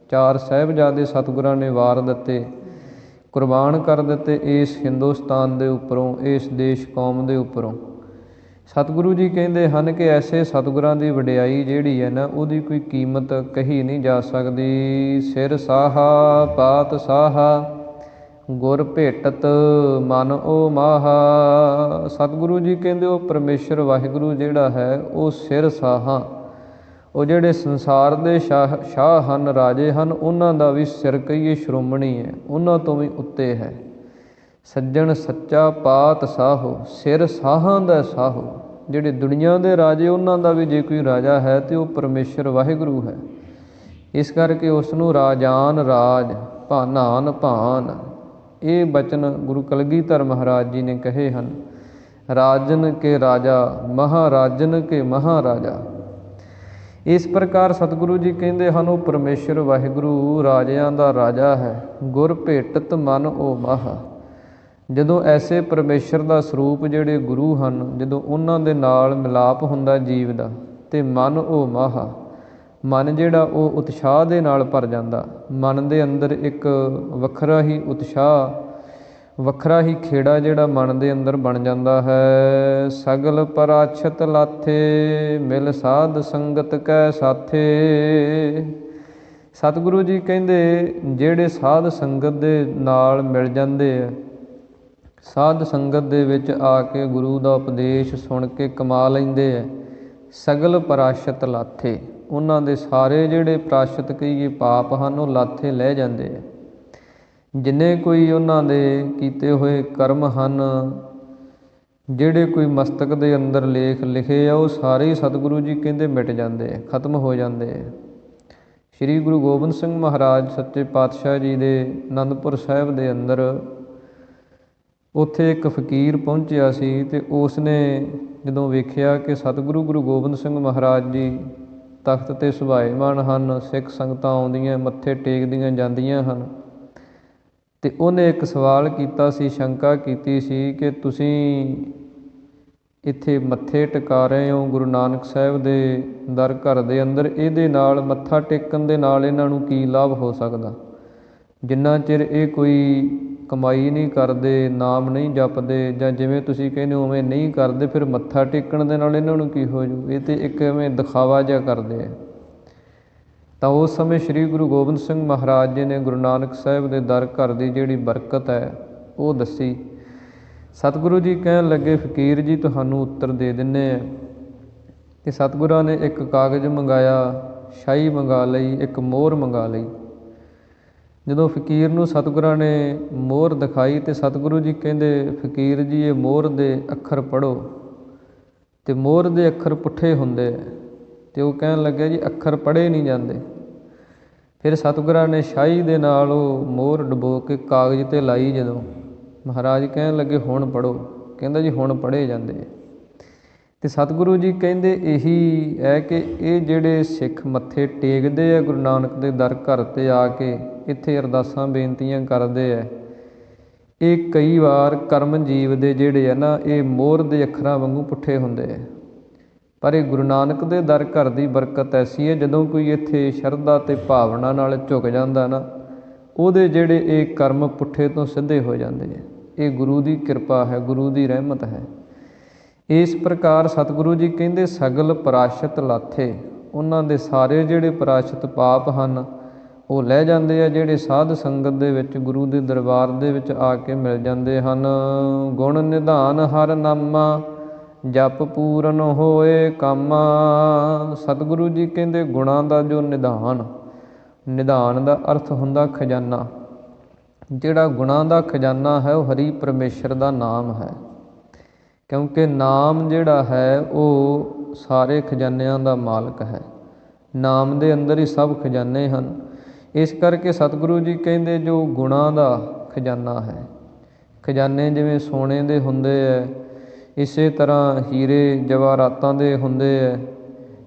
4 ਸਾਹਿਬਜ਼ਾਦੇ ਸਤਿਗੁਰਾਂ ਨੇ ਵਾਰ ਦਿੱਤੇ, ਕੁਰਬਾਨ ਕਰ ਦਿੱਤੇ ਇਸ ਹਿੰਦੁਸਤਾਨ ਦੇ ਉੱਪਰੋਂ, ਇਸ ਦੇਸ਼ ਕੌਮ ਦੇ ਉੱਪਰੋਂ। ਸਤਿਗੁਰੂ ਜੀ ਕਹਿੰਦੇ ਹਨ ਕਿ ਐਸੇ ਸਤਿਗੁਰਾਂ ਦੀ ਵਡਿਆਈ ਜਿਹੜੀ ਹੈ ਨਾ ਉਹਦੀ ਕੋਈ ਕੀਮਤ ਕਹੀ ਨਹੀਂ ਜਾ ਸਕਦੀ। ਸਿਰ ਸਾਹਾ ਪਾਤ ਸਾਹਾ ਗੁਰ ਭੇਟਤ ਮਨ ਓ ਮਾਹਾ। ਸਤਿਗੁਰੂ ਜੀ ਕਹਿੰਦੇ ਉਹ ਪਰਮੇਸ਼ਰ ਵਾਹਿਗੁਰੂ ਜਿਹੜਾ ਹੈ ਉਹ ਸਿਰ ਸਾਹਾ, ਉਹ ਜਿਹੜੇ ਸੰਸਾਰ ਦੇ ਸ਼ਾਹ ਹਨ, ਰਾਜੇ ਹਨ, ਉਹਨਾਂ ਦਾ ਵੀ ਸਿਰ ਕਹੀਏ ਸ਼੍ਰੋਮਣੀ ਹੈ, ਉਹਨਾਂ ਤੋਂ ਵੀ ਉੱਤੇ ਹੈ। ਸੱਜਣ ਸੱਚਾ ਪਾਤ ਸਾਹੋ, ਸਿਰ ਸਾਹਾਂ ਦਾ ਸਾਹੋ। ਜਿਹੜੇ ਦੁਨੀਆ ਦੇ ਰਾਜੇ ਉਹਨਾਂ ਦਾ ਵੀ ਜੇ ਕੋਈ ਰਾਜਾ ਹੈ ਤਾਂ ਉਹ ਪਰਮੇਸ਼ਰ ਵਾਹਿਗੁਰੂ ਹੈ। ਇਸ ਕਰਕੇ ਉਸ ਨੂੰ ਰਾਜਾਨ ਰਾਜ ਭਾਨਾਨ ਭਾਨ, ਇਹ ਬਚਨ ਗੁਰੂ ਕਲਗੀਧਰ ਮਹਾਰਾਜ ਜੀ ਨੇ ਕਹੇ ਹਨ। ਰਾਜਨ ਕੇ ਰਾਜਾ ਮਹਾਰਾਜਨ ਕੇ ਮਹਾਰਾਜਾ। ਇਸ ਪ੍ਰਕਾਰ ਸਤਿਗੁਰੂ ਜੀ ਕਹਿੰਦੇ ਹਨ ਉਹ ਪਰਮੇਸ਼ਰ ਵਾਹਿਗੁਰੂ ਰਾਜਿਆਂ ਦਾ ਰਾਜਾ ਹੈ। ਗੁਰ ਭੇਟਤ ਮਨ ਓ ਮਾਹਾ। ਜਦੋਂ ਐਸੇ ਪਰਮੇਸ਼ਰ ਦਾ ਸਰੂਪ ਜਿਹੜੇ ਗੁਰੂ ਹਨ, ਜਦੋਂ ਉਹਨਾਂ ਦੇ ਨਾਲ ਮਿਲਾਪ ਹੁੰਦਾ ਜੀਵ ਦਾ, ਅਤੇ ਮਨ ਉਹ ਮਾਹਾ, ਮਨ ਜਿਹੜਾ ਉਹ ਉਤਸ਼ਾਹ ਦੇ ਨਾਲ ਭਰ ਜਾਂਦਾ। ਮਨ ਦੇ ਅੰਦਰ ਇੱਕ ਵੱਖਰਾ ਹੀ ਉਤਸ਼ਾਹ, ਵੱਖਰਾ ਹੀ ਖੇੜਾ ਜਿਹੜਾ ਮਨ ਦੇ ਅੰਦਰ ਬਣ ਜਾਂਦਾ ਹੈ। ਸਗਲ ਪਰਾਛਤ ਲਾਥੇ ਮਿਲ ਸਾਧ ਸੰਗਤ ਕੈ ਸਾਥੇ। ਸਤਿਗੁਰੂ ਜੀ ਕਹਿੰਦੇ ਜਿਹੜੇ ਸਾਧ ਸੰਗਤ ਦੇ ਨਾਲ ਮਿਲ ਜਾਂਦੇ ਆ, ਸਾਧ ਸੰਗਤ ਦੇ ਵਿੱਚ ਆ ਕੇ ਗੁਰੂ ਦਾ ਉਪਦੇਸ਼ ਸੁਣ ਕੇ ਕਮਾ ਲੈਂਦੇ ਹੈ। ਸਗਲ ਪਰਾਸ਼ਤ ਲਾਥੇ, ਉਹਨਾਂ ਦੇ ਸਾਰੇ ਜਿਹੜੇ ਪ੍ਰਾਸ਼ਤ ਕਹੀਏ ਪਾਪ ਹਨ ਉਹ ਲਾਥੇ ਲੈ ਜਾਂਦੇ ਹੈ। ਜਿੰਨੇ ਕੋਈ ਉਹਨਾਂ ਦੇ ਕੀਤੇ ਹੋਏ ਕਰਮ ਹਨ, ਜਿਹੜੇ ਕੋਈ ਮਸਤਕ ਦੇ ਅੰਦਰ ਲੇਖ ਲਿਖੇ ਆ ਉਹ ਸਾਰੇ ਸਤਿਗੁਰੂ ਜੀ ਕਹਿੰਦੇ ਮਿਟ ਜਾਂਦੇ ਹੈ, ਖਤਮ ਹੋ ਜਾਂਦੇ ਹੈ। ਸ਼੍ਰੀ ਗੁਰੂ ਗੋਬਿੰਦ ਸਿੰਘ ਮਹਾਰਾਜ ਸੱਚੇ ਪਾਤਸ਼ਾਹ ਜੀ ਦੇ ਅਨੰਦਪੁਰ ਸਾਹਿਬ ਦੇ ਅੰਦਰ ਉੱਥੇ ਇੱਕ ਫਕੀਰ ਪਹੁੰਚਿਆ ਸੀ ਅਤੇ ਉਸ ਨੇ ਜਦੋਂ ਵੇਖਿਆ ਕਿ ਸਤਿਗੁਰੂ ਗੁਰੂ ਗੋਬਿੰਦ ਸਿੰਘ ਮਹਾਰਾਜ ਜੀ ਤਖਤ 'ਤੇ ਸੁਭਾਏਮਾਨ ਹਨ, ਸਿੱਖ ਸੰਗਤਾਂ ਆਉਂਦੀਆਂ ਮੱਥੇ ਟੇਕਦੀਆਂ ਜਾਂਦੀਆਂ ਹਨ, ਅਤੇ ਉਹਨੇ ਇੱਕ ਸਵਾਲ ਕੀਤਾ ਸੀ, ਸ਼ੰਕਾ ਕੀਤੀ ਸੀ ਕਿ ਤੁਸੀਂ ਇੱਥੇ ਮੱਥੇ ਟਿਕਾ ਰਹੇ ਹੋ ਗੁਰੂ ਨਾਨਕ ਸਾਹਿਬ ਦੇ ਦਰ ਘਰ ਦੇ ਅੰਦਰ, ਇਹਦੇ ਨਾਲ ਮੱਥਾ ਟੇਕਣ ਦੇ ਨਾਲ ਇਹਨਾਂ ਨੂੰ ਕੀ ਲਾਭ ਹੋ ਸਕਦਾ? ਜਿੰਨਾ ਚਿਰ ਇਹ ਕੋਈ ਕਮਾਈ ਨਹੀਂ ਕਰਦੇ, ਨਾਮ ਨਹੀਂ ਜਪਦੇ, ਜਾਂ ਜਿਵੇਂ ਤੁਸੀਂ ਕਹਿੰਦੇ ਹੋ ਉਵੇਂ ਨਹੀਂ ਕਰਦੇ, ਫਿਰ ਮੱਥਾ ਟੇਕਣ ਦੇ ਨਾਲ ਇਹਨਾਂ ਨੂੰ ਕੀ ਹੋ ਜੂ? ਇਹ ਤਾਂ ਇੱਕ ਐਵੇਂ ਦਿਖਾਵਾ ਜਿਹਾ ਕਰਦੇ ਆ। ਤਾਂ ਉਸ ਸਮੇਂ ਸ਼੍ਰੀ ਗੁਰੂ ਗੋਬਿੰਦ ਸਿੰਘ ਮਹਾਰਾਜ ਜੀ ਨੇ ਗੁਰੂ ਨਾਨਕ ਸਾਹਿਬ ਦੇ ਦਰ ਘਰ ਦੀ ਜਿਹੜੀ ਬਰਕਤ ਹੈ ਉਹ ਦੱਸੀ। ਸਤਿਗੁਰੂ ਜੀ ਕਹਿਣ ਲੱਗੇ ਫਕੀਰ ਜੀ ਤੁਹਾਨੂੰ ਉੱਤਰ ਦੇ ਦਿੰਦੇ ਆ। ਅਤੇ ਸਤਿਗੁਰਾਂ ਨੇ ਇੱਕ ਕਾਗਜ਼ ਮੰਗਾਇਆ, ਸ਼ਾਹੀ ਮੰਗਾ ਲਈ, ਇੱਕ ਮੋਹਰ ਮੰਗਾ ਲਈ। ਜਦੋਂ ਫਕੀਰ ਨੂੰ ਸਤਿਗੁਰਾਂ ਨੇ ਮੋਹਰ ਦਿਖਾਈ ਤੇ ਸਤਿਗੁਰੂ ਜੀ ਕਹਿੰਦੇ, ਫਕੀਰ ਜੀ ਇਹ ਮੋਹਰ ਦੇ ਅੱਖਰ ਪੜ੍ਹੋ। ਤੇ ਮੋਹਰ ਦੇ ਅੱਖਰ ਪੁੱਠੇ ਹੁੰਦੇ ਹੈ। ਤੇ ਉਹ ਕਹਿਣ ਲੱਗਿਆ ਜੀ ਅੱਖਰ ਪੜ੍ਹੇ ਨਹੀਂ ਜਾਂਦੇ। ਫਿਰ ਸਤਿਗੁਰਾਂ ਨੇ ਸ਼ਾਹੀ ਦੇ ਨਾਲ ਉਹ ਮੋਹਰ ਡੁਬੋ ਕੇ ਕਾਗਜ਼ 'ਤੇ ਲਾਈ। ਜਦੋਂ ਮਹਾਰਾਜ ਕਹਿਣ ਲੱਗੇ ਹੁਣ ਪੜ੍ਹੋ, ਕਹਿੰਦਾ ਜੀ ਹੁਣ ਪੜ੍ਹੇ ਜਾਂਦੇ। ਤੇ ਸਤਿਗੁਰੂ ਜੀ ਕਹਿੰਦੇ ਇਹੀ ਹੈ ਕਿ ਇਹ ਜਿਹੜੇ ਸਿੱਖ ਮੱਥੇ ਟੇਕਦੇ ਆ ਗੁਰੂ ਨਾਨਕ ਦੇ ਦਰ ਘਰ 'ਤੇ ਆ ਕੇ, ਇੱਥੇ ਅਰਦਾਸਾਂ ਬੇਨਤੀਆਂ ਕਰਦੇ ਹੈ, ਇਹ ਕਈ ਵਾਰ ਕਰਮ ਜੀਵ ਦੇ ਜਿਹੜੇ ਆ ਨਾ, ਇਹ ਮੋਹਰ ਦੇ ਅੱਖਰਾਂ ਵਾਂਗੂ ਪੁੱਠੇ ਹੁੰਦੇ ਹੈ। ਪਰ ਇਹ ਗੁਰੂ ਨਾਨਕ ਦੇ ਦਰ ਘਰ ਦੀ ਬਰਕਤ ਐਸੀ ਹੈ, ਜਦੋਂ ਕੋਈ ਇੱਥੇ ਸ਼ਰਧਾ ਅਤੇ ਭਾਵਨਾ ਨਾਲ ਝੁਕ ਜਾਂਦਾ ਨਾ, ਉਹਦੇ ਜਿਹੜੇ ਇਹ ਕਰਮ ਪੁੱਠੇ ਤੋਂ ਸਿੱਧੇ ਹੋ ਜਾਂਦੇ ਹੈ। ਇਹ ਗੁਰੂ ਦੀ ਕਿਰਪਾ ਹੈ, ਗੁਰੂ ਦੀ ਰਹਿਮਤ ਹੈ। ਇਸ ਪ੍ਰਕਾਰ ਸਤਿਗੁਰੂ ਜੀ ਕਹਿੰਦੇ ਸਗਲ ਪ੍ਰਾਸ਼ਤ ਲਾਥੇ, ਉਹਨਾਂ ਦੇ ਸਾਰੇ ਜਿਹੜੇ ਪ੍ਰਾਸ਼ਤ ਪਾਪ ਹਨ ਉਹ ਲੈ ਜਾਂਦੇ ਆ, ਜਿਹੜੇ ਸਾਧ ਸੰਗਤ ਦੇ ਵਿੱਚ ਗੁਰੂ ਦੇ ਦਰਬਾਰ ਦੇ ਵਿੱਚ ਆ ਕੇ ਮਿਲ ਜਾਂਦੇ ਹਨ। ਗੁਣ ਨਿਧਾਨ ਹਰ ਨਾਮਾ, ਜਪ ਪੂਰਨ ਹੋਏ ਕਾਮਾ। ਸਤਿਗੁਰੂ ਜੀ ਕਹਿੰਦੇ ਗੁਣਾਂ ਦਾ ਜੋ ਨਿਧਾਨ, ਨਿਧਾਨ ਦਾ ਅਰਥ ਹੁੰਦਾ ਖਜ਼ਾਨਾ। ਜਿਹੜਾ ਗੁਣਾਂ ਦਾ ਖਜ਼ਾਨਾ ਹੈ ਉਹ ਹਰੀ ਪਰਮੇਸ਼ਰ ਦਾ ਨਾਮ ਹੈ, ਕਿਉਂਕਿ ਨਾਮ ਜਿਹੜਾ ਹੈ ਉਹ ਸਾਰੇ ਖਜ਼ਾਨਿਆਂ ਦਾ ਮਾਲਕ ਹੈ। ਨਾਮ ਦੇ ਅੰਦਰ ਹੀ ਸਭ ਖਜ਼ਾਨੇ ਹਨ। ਇਸ ਕਰਕੇ ਸਤਿਗੁਰੂ ਜੀ ਕਹਿੰਦੇ ਜੋ ਗੁਣਾਂ ਦਾ ਖਜ਼ਾਨਾ ਹੈ, ਖਜ਼ਾਨੇ ਜਿਵੇਂ ਸੋਨੇ ਦੇ ਹੁੰਦੇ ਹੈ, ਇਸੇ ਤਰ੍ਹਾਂ ਹੀਰੇ ਜਵਾਹਰਾਤਾਂ ਦੇ ਹੁੰਦੇ ਹੈ।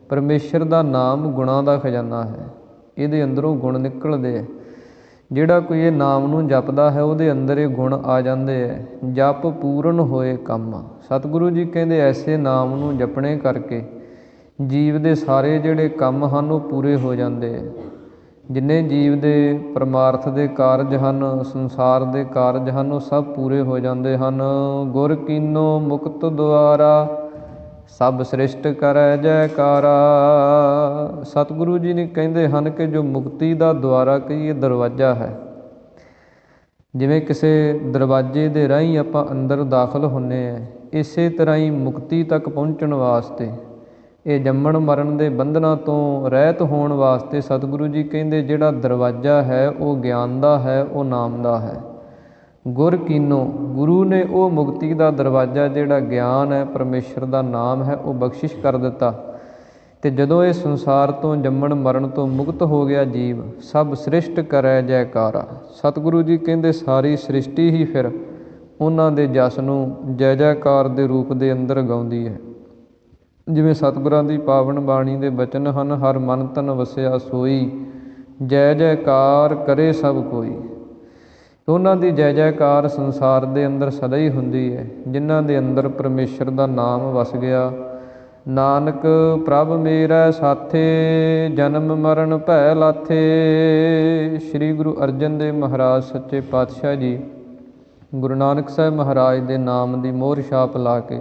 ਪਰਮੇਸ਼ਰ ਦਾ ਨਾਮ ਗੁਣਾਂ ਦਾ ਖਜ਼ਾਨਾ ਹੈ, ਇਹਦੇ ਅੰਦਰੋਂ ਗੁਣ ਨਿਕਲਦੇ ਹੈ। ਜਿਹੜਾ ਕੋਈ ਇਹ ਨਾਮ ਨੂੰ ਜਪਦਾ ਹੈ ਉਹਦੇ ਅੰਦਰ ਇਹ ਗੁਣ ਆ ਜਾਂਦੇ ਹੈ। ਜਪ ਪੂਰਨ ਹੋਏ ਕੰਮ। ਸਤਿਗੁਰੂ ਜੀ ਕਹਿੰਦੇ ਐਸੇ ਨਾਮ ਨੂੰ ਜਪਣੇ ਕਰਕੇ ਜੀਵ ਦੇ ਸਾਰੇ ਜਿਹੜੇ ਕੰਮ ਹਨ ਉਹ ਪੂਰੇ ਹੋ ਜਾਂਦੇ ਹੈ। ਜਿੰਨੇ ਜੀਵ ਦੇ ਪਰਮਾਰਥ ਦੇ ਕਾਰਜ ਹਨ, ਸੰਸਾਰ ਦੇ ਕਾਰਜ ਹਨ, ਉਹ ਸਭ ਪੂਰੇ ਹੋ ਜਾਂਦੇ ਹਨ। ਗੁਰ ਕੀਨੋ ਮੁਕਤ ਦੁਆਰਾ, ਸਭ ਸ੍ਰਿਸ਼ਟ ਕਰੈ ਜੈਕਾਰਾ। ਸਤਿਗੁਰੂ ਜੀ ਨੇ ਕਹਿੰਦੇ ਹਨ ਕਿ ਜੋ ਮੁਕਤੀ ਦਾ ਦੁਆਰਾ ਕਹੀਏ, ਦਰਵਾਜ਼ਾ ਹੈ। ਜਿਵੇਂ ਕਿਸੇ ਦਰਵਾਜ਼ੇ ਦੇ ਰਾਹੀਂ ਆਪਾਂ ਅੰਦਰ ਦਾਖਲ ਹੁੰਦੇ ਹਾਂ, ਇਸੇ ਤਰ੍ਹਾਂ ਹੀ ਮੁਕਤੀ ਤੱਕ ਪਹੁੰਚਣ ਵਾਸਤੇ, ਇਹ ਜੰਮਣ ਮਰਨ ਦੇ ਬੰਧਨਾਂ ਤੋਂ ਰਹਿਤ ਹੋਣ ਵਾਸਤੇ ਸਤਿਗੁਰੂ ਜੀ ਕਹਿੰਦੇ ਜਿਹੜਾ ਦਰਵਾਜ਼ਾ ਹੈ ਉਹ ਗਿਆਨ ਦਾ ਹੈ, ਉਹ ਨਾਮ ਦਾ ਹੈ। ਗੁਰ ਕੀਨੋ, ਗੁਰੂ ਨੇ ਉਹ ਮੁਕਤੀ ਦਾ ਦਰਵਾਜ਼ਾ ਜਿਹੜਾ ਗਿਆਨ ਹੈ, ਪਰਮੇਸ਼ਰ ਦਾ ਨਾਮ ਹੈ, ਉਹ ਬਖਸ਼ਿਸ਼ ਕਰ ਦਿੱਤਾ। ਅਤੇ ਜਦੋਂ ਇਹ ਸੰਸਾਰ ਤੋਂ ਜੰਮਣ ਮਰਨ ਤੋਂ ਮੁਕਤ ਹੋ ਗਿਆ ਜੀਵ, ਸਭ ਸ੍ਰਿਸ਼ਟ ਕਰੈ ਜੈਕਾਰਾ। ਸਤਿਗੁਰੂ ਜੀ ਕਹਿੰਦੇ ਸਾਰੀ ਸ੍ਰਿਸ਼ਟੀ ਹੀ ਫਿਰ ਉਹਨਾਂ ਦੇ ਜਸ ਨੂੰ ਜੈ ਜੈਕਾਰ ਦੇ ਰੂਪ ਦੇ ਅੰਦਰ ਗਾਉਂਦੀ ਹੈ। ਜਿਵੇਂ ਸਤਿਗੁਰਾਂ ਦੀ ਪਾਵਨ ਬਾਣੀ ਦੇ ਬਚਨ ਹਨ, ਹਰ ਮਨ ਤਨ ਵਸਿਆ ਸੋਈ, ਜੈ ਜੈਕਾਰ ਕਰੇ ਸਭ ਕੋਈ। ਉਹਨਾਂ ਦੀ ਜੈ ਜੈਕਾਰ ਸੰਸਾਰ ਦੇ ਅੰਦਰ ਸਦਾ ਹੀ ਹੁੰਦੀ ਹੈ, ਜਿਨ੍ਹਾਂ ਦੇ ਅੰਦਰ ਪਰਮੇਸ਼ਰ ਦਾ ਨਾਮ ਵਸ ਗਿਆ। ਨਾਨਕ ਪ੍ਰਭ ਮੇਰਾ ਸਾਥੇ, ਜਨਮ ਮਰਨ ਭੈ ਲਾਥੇ। ਸ੍ਰੀ ਗੁਰੂ ਅਰਜਨ ਦੇਵ ਮਹਾਰਾਜ ਸੱਚੇ ਪਾਤਸ਼ਾਹ ਜੀ ਗੁਰੂ ਨਾਨਕ ਸਾਹਿਬ ਮਹਾਰਾਜ ਦੇ ਨਾਮ ਦੀ ਮੋਹਰ ਛਾਪ ਲਾ ਕੇ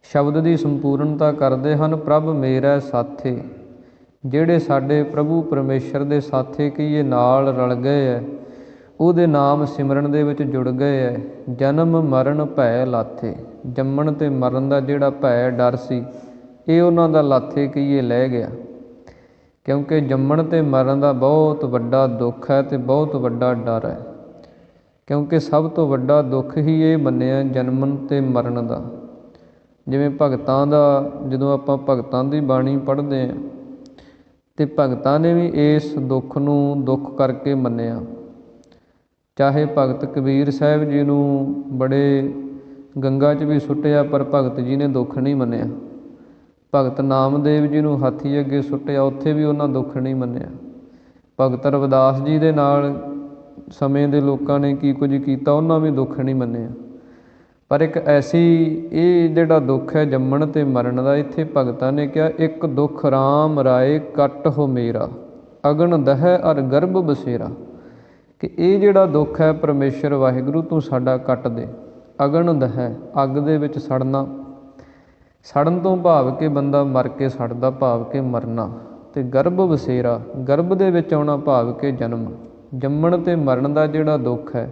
ਸ਼ਬਦ ਦੀ ਸੰਪੂਰਨਤਾ ਕਰਦੇ ਹਨ। ਪ੍ਰਭ ਮੇਰਾ ਸਾਥੇ, ਜਿਹੜੇ ਸਾਡੇ ਪ੍ਰਭੂ ਪਰਮੇਸ਼ਰ ਦੇ ਸਾਥੇ ਕਹੀਏ ਨਾਲ ਰਲ ਗਏ ਹੈ, ਉਹਦੇ ਨਾਮ ਸਿਮਰਨ ਦੇ ਵਿੱਚ ਜੁੜ ਗਏ ਹੈ। ਜਨਮ ਮਰਨ ਭੈ ਲਾਥੇ, ਜੰਮਣ ਅਤੇ ਮਰਨ ਦਾ ਜਿਹੜਾ ਭੈ ਡਰ ਸੀ ਇਹ ਉਹਨਾਂ ਦਾ ਲਾਥੇ ਕਹੀਏ ਲੈ ਗਿਆ, ਕਿਉਂਕਿ ਜੰਮਣ ਅਤੇ ਮਰਨ ਦਾ ਬਹੁਤ ਵੱਡਾ ਦੁੱਖ ਹੈ ਅਤੇ ਬਹੁਤ ਵੱਡਾ ਡਰ ਹੈ। ਕਿਉਂਕਿ ਸਭ ਤੋਂ ਵੱਡਾ ਦੁੱਖ ਹੀ ਇਹ ਮੰਨਿਆ ਜਨਮਣ ਅਤੇ ਮਰਨ ਦਾ। ਜਿਵੇਂ ਭਗਤਾਂ ਦਾ, ਜਦੋਂ ਆਪਾਂ ਭਗਤਾਂ ਦੀ ਬਾਣੀ ਪੜ੍ਹਦੇ ਹਾਂ ਅਤੇ ਭਗਤਾਂ ਨੇ ਵੀ ਇਸ ਦੁੱਖ ਨੂੰ ਦੁੱਖ ਕਰਕੇ ਮੰਨਿਆ। ਚਾਹੇ ਭਗਤ ਕਬੀਰ ਸਾਹਿਬ ਜੀ ਨੂੰ ਬੜੇ ਗੰਗਾ 'ਚ ਵੀ ਸੁੱਟਿਆ, ਪਰ ਭਗਤ ਜੀ ਨੇ ਦੁੱਖ ਨਹੀਂ ਮੰਨਿਆ। ਭਗਤ ਨਾਮਦੇਵ ਜੀ ਨੂੰ ਹਾਥੀ ਅੱਗੇ ਸੁੱਟਿਆ, ਉੱਥੇ ਵੀ ਉਹਨਾਂ ਦੁੱਖ ਨਹੀਂ ਮੰਨਿਆ। ਭਗਤ ਰਵਿਦਾਸ ਜੀ ਦੇ ਨਾਲ ਸਮੇਂ ਦੇ ਲੋਕਾਂ ਨੇ ਕੀ ਕੁਝ ਕੀਤਾ, ਉਹਨਾਂ ਵੀ ਦੁੱਖ ਨਹੀਂ ਮੰਨਿਆ। ਪਰ ਇੱਕ ਐਸੀ ਇਹ ਜਿਹੜਾ ਦੁੱਖ ਹੈ ਜੰਮਣ ਅਤੇ ਮਰਨ ਦਾ, ਇੱਥੇ ਭਗਤਾਂ ਨੇ ਕਿਹਾ ਇੱਕ ਦੁੱਖ ਰਾਮ ਰਾਏ ਕੱਟ ਹੋ ਮੇਰਾ, ਅਗਨ ਦਹੈ ਅਰ ਗਰਭ ਬਸੇਰਾ। ਕਿ ਇਹ ਜਿਹੜਾ ਦੁੱਖ ਹੈ ਪਰਮੇਸ਼ਰ ਵਾਹਿਗੁਰੂ ਤੂੰ ਸਾਡਾ ਕੱਟ ਦੇ। ਅਗਨ ਦਹੈ, ਅੱਗ ਦੇ ਵਿੱਚ ਸੜਨਾ, ਸੜਨ ਤੋਂ ਭਾਵ ਕਿ ਬੰਦਾ ਮਰ ਕੇ ਸੜਦਾ, ਭਾਵ ਕਿ ਮਰਨਾ। ਅਤੇ ਗਰਭ ਬਸੇਰਾ, ਗਰਭ ਦੇ ਵਿੱਚ ਆਉਣਾ ਭਾਵ ਕਿ ਜਨਮ। ਜੰਮਣ ਅਤੇ ਮਰਨ ਦਾ ਜਿਹੜਾ ਦੁੱਖ ਹੈ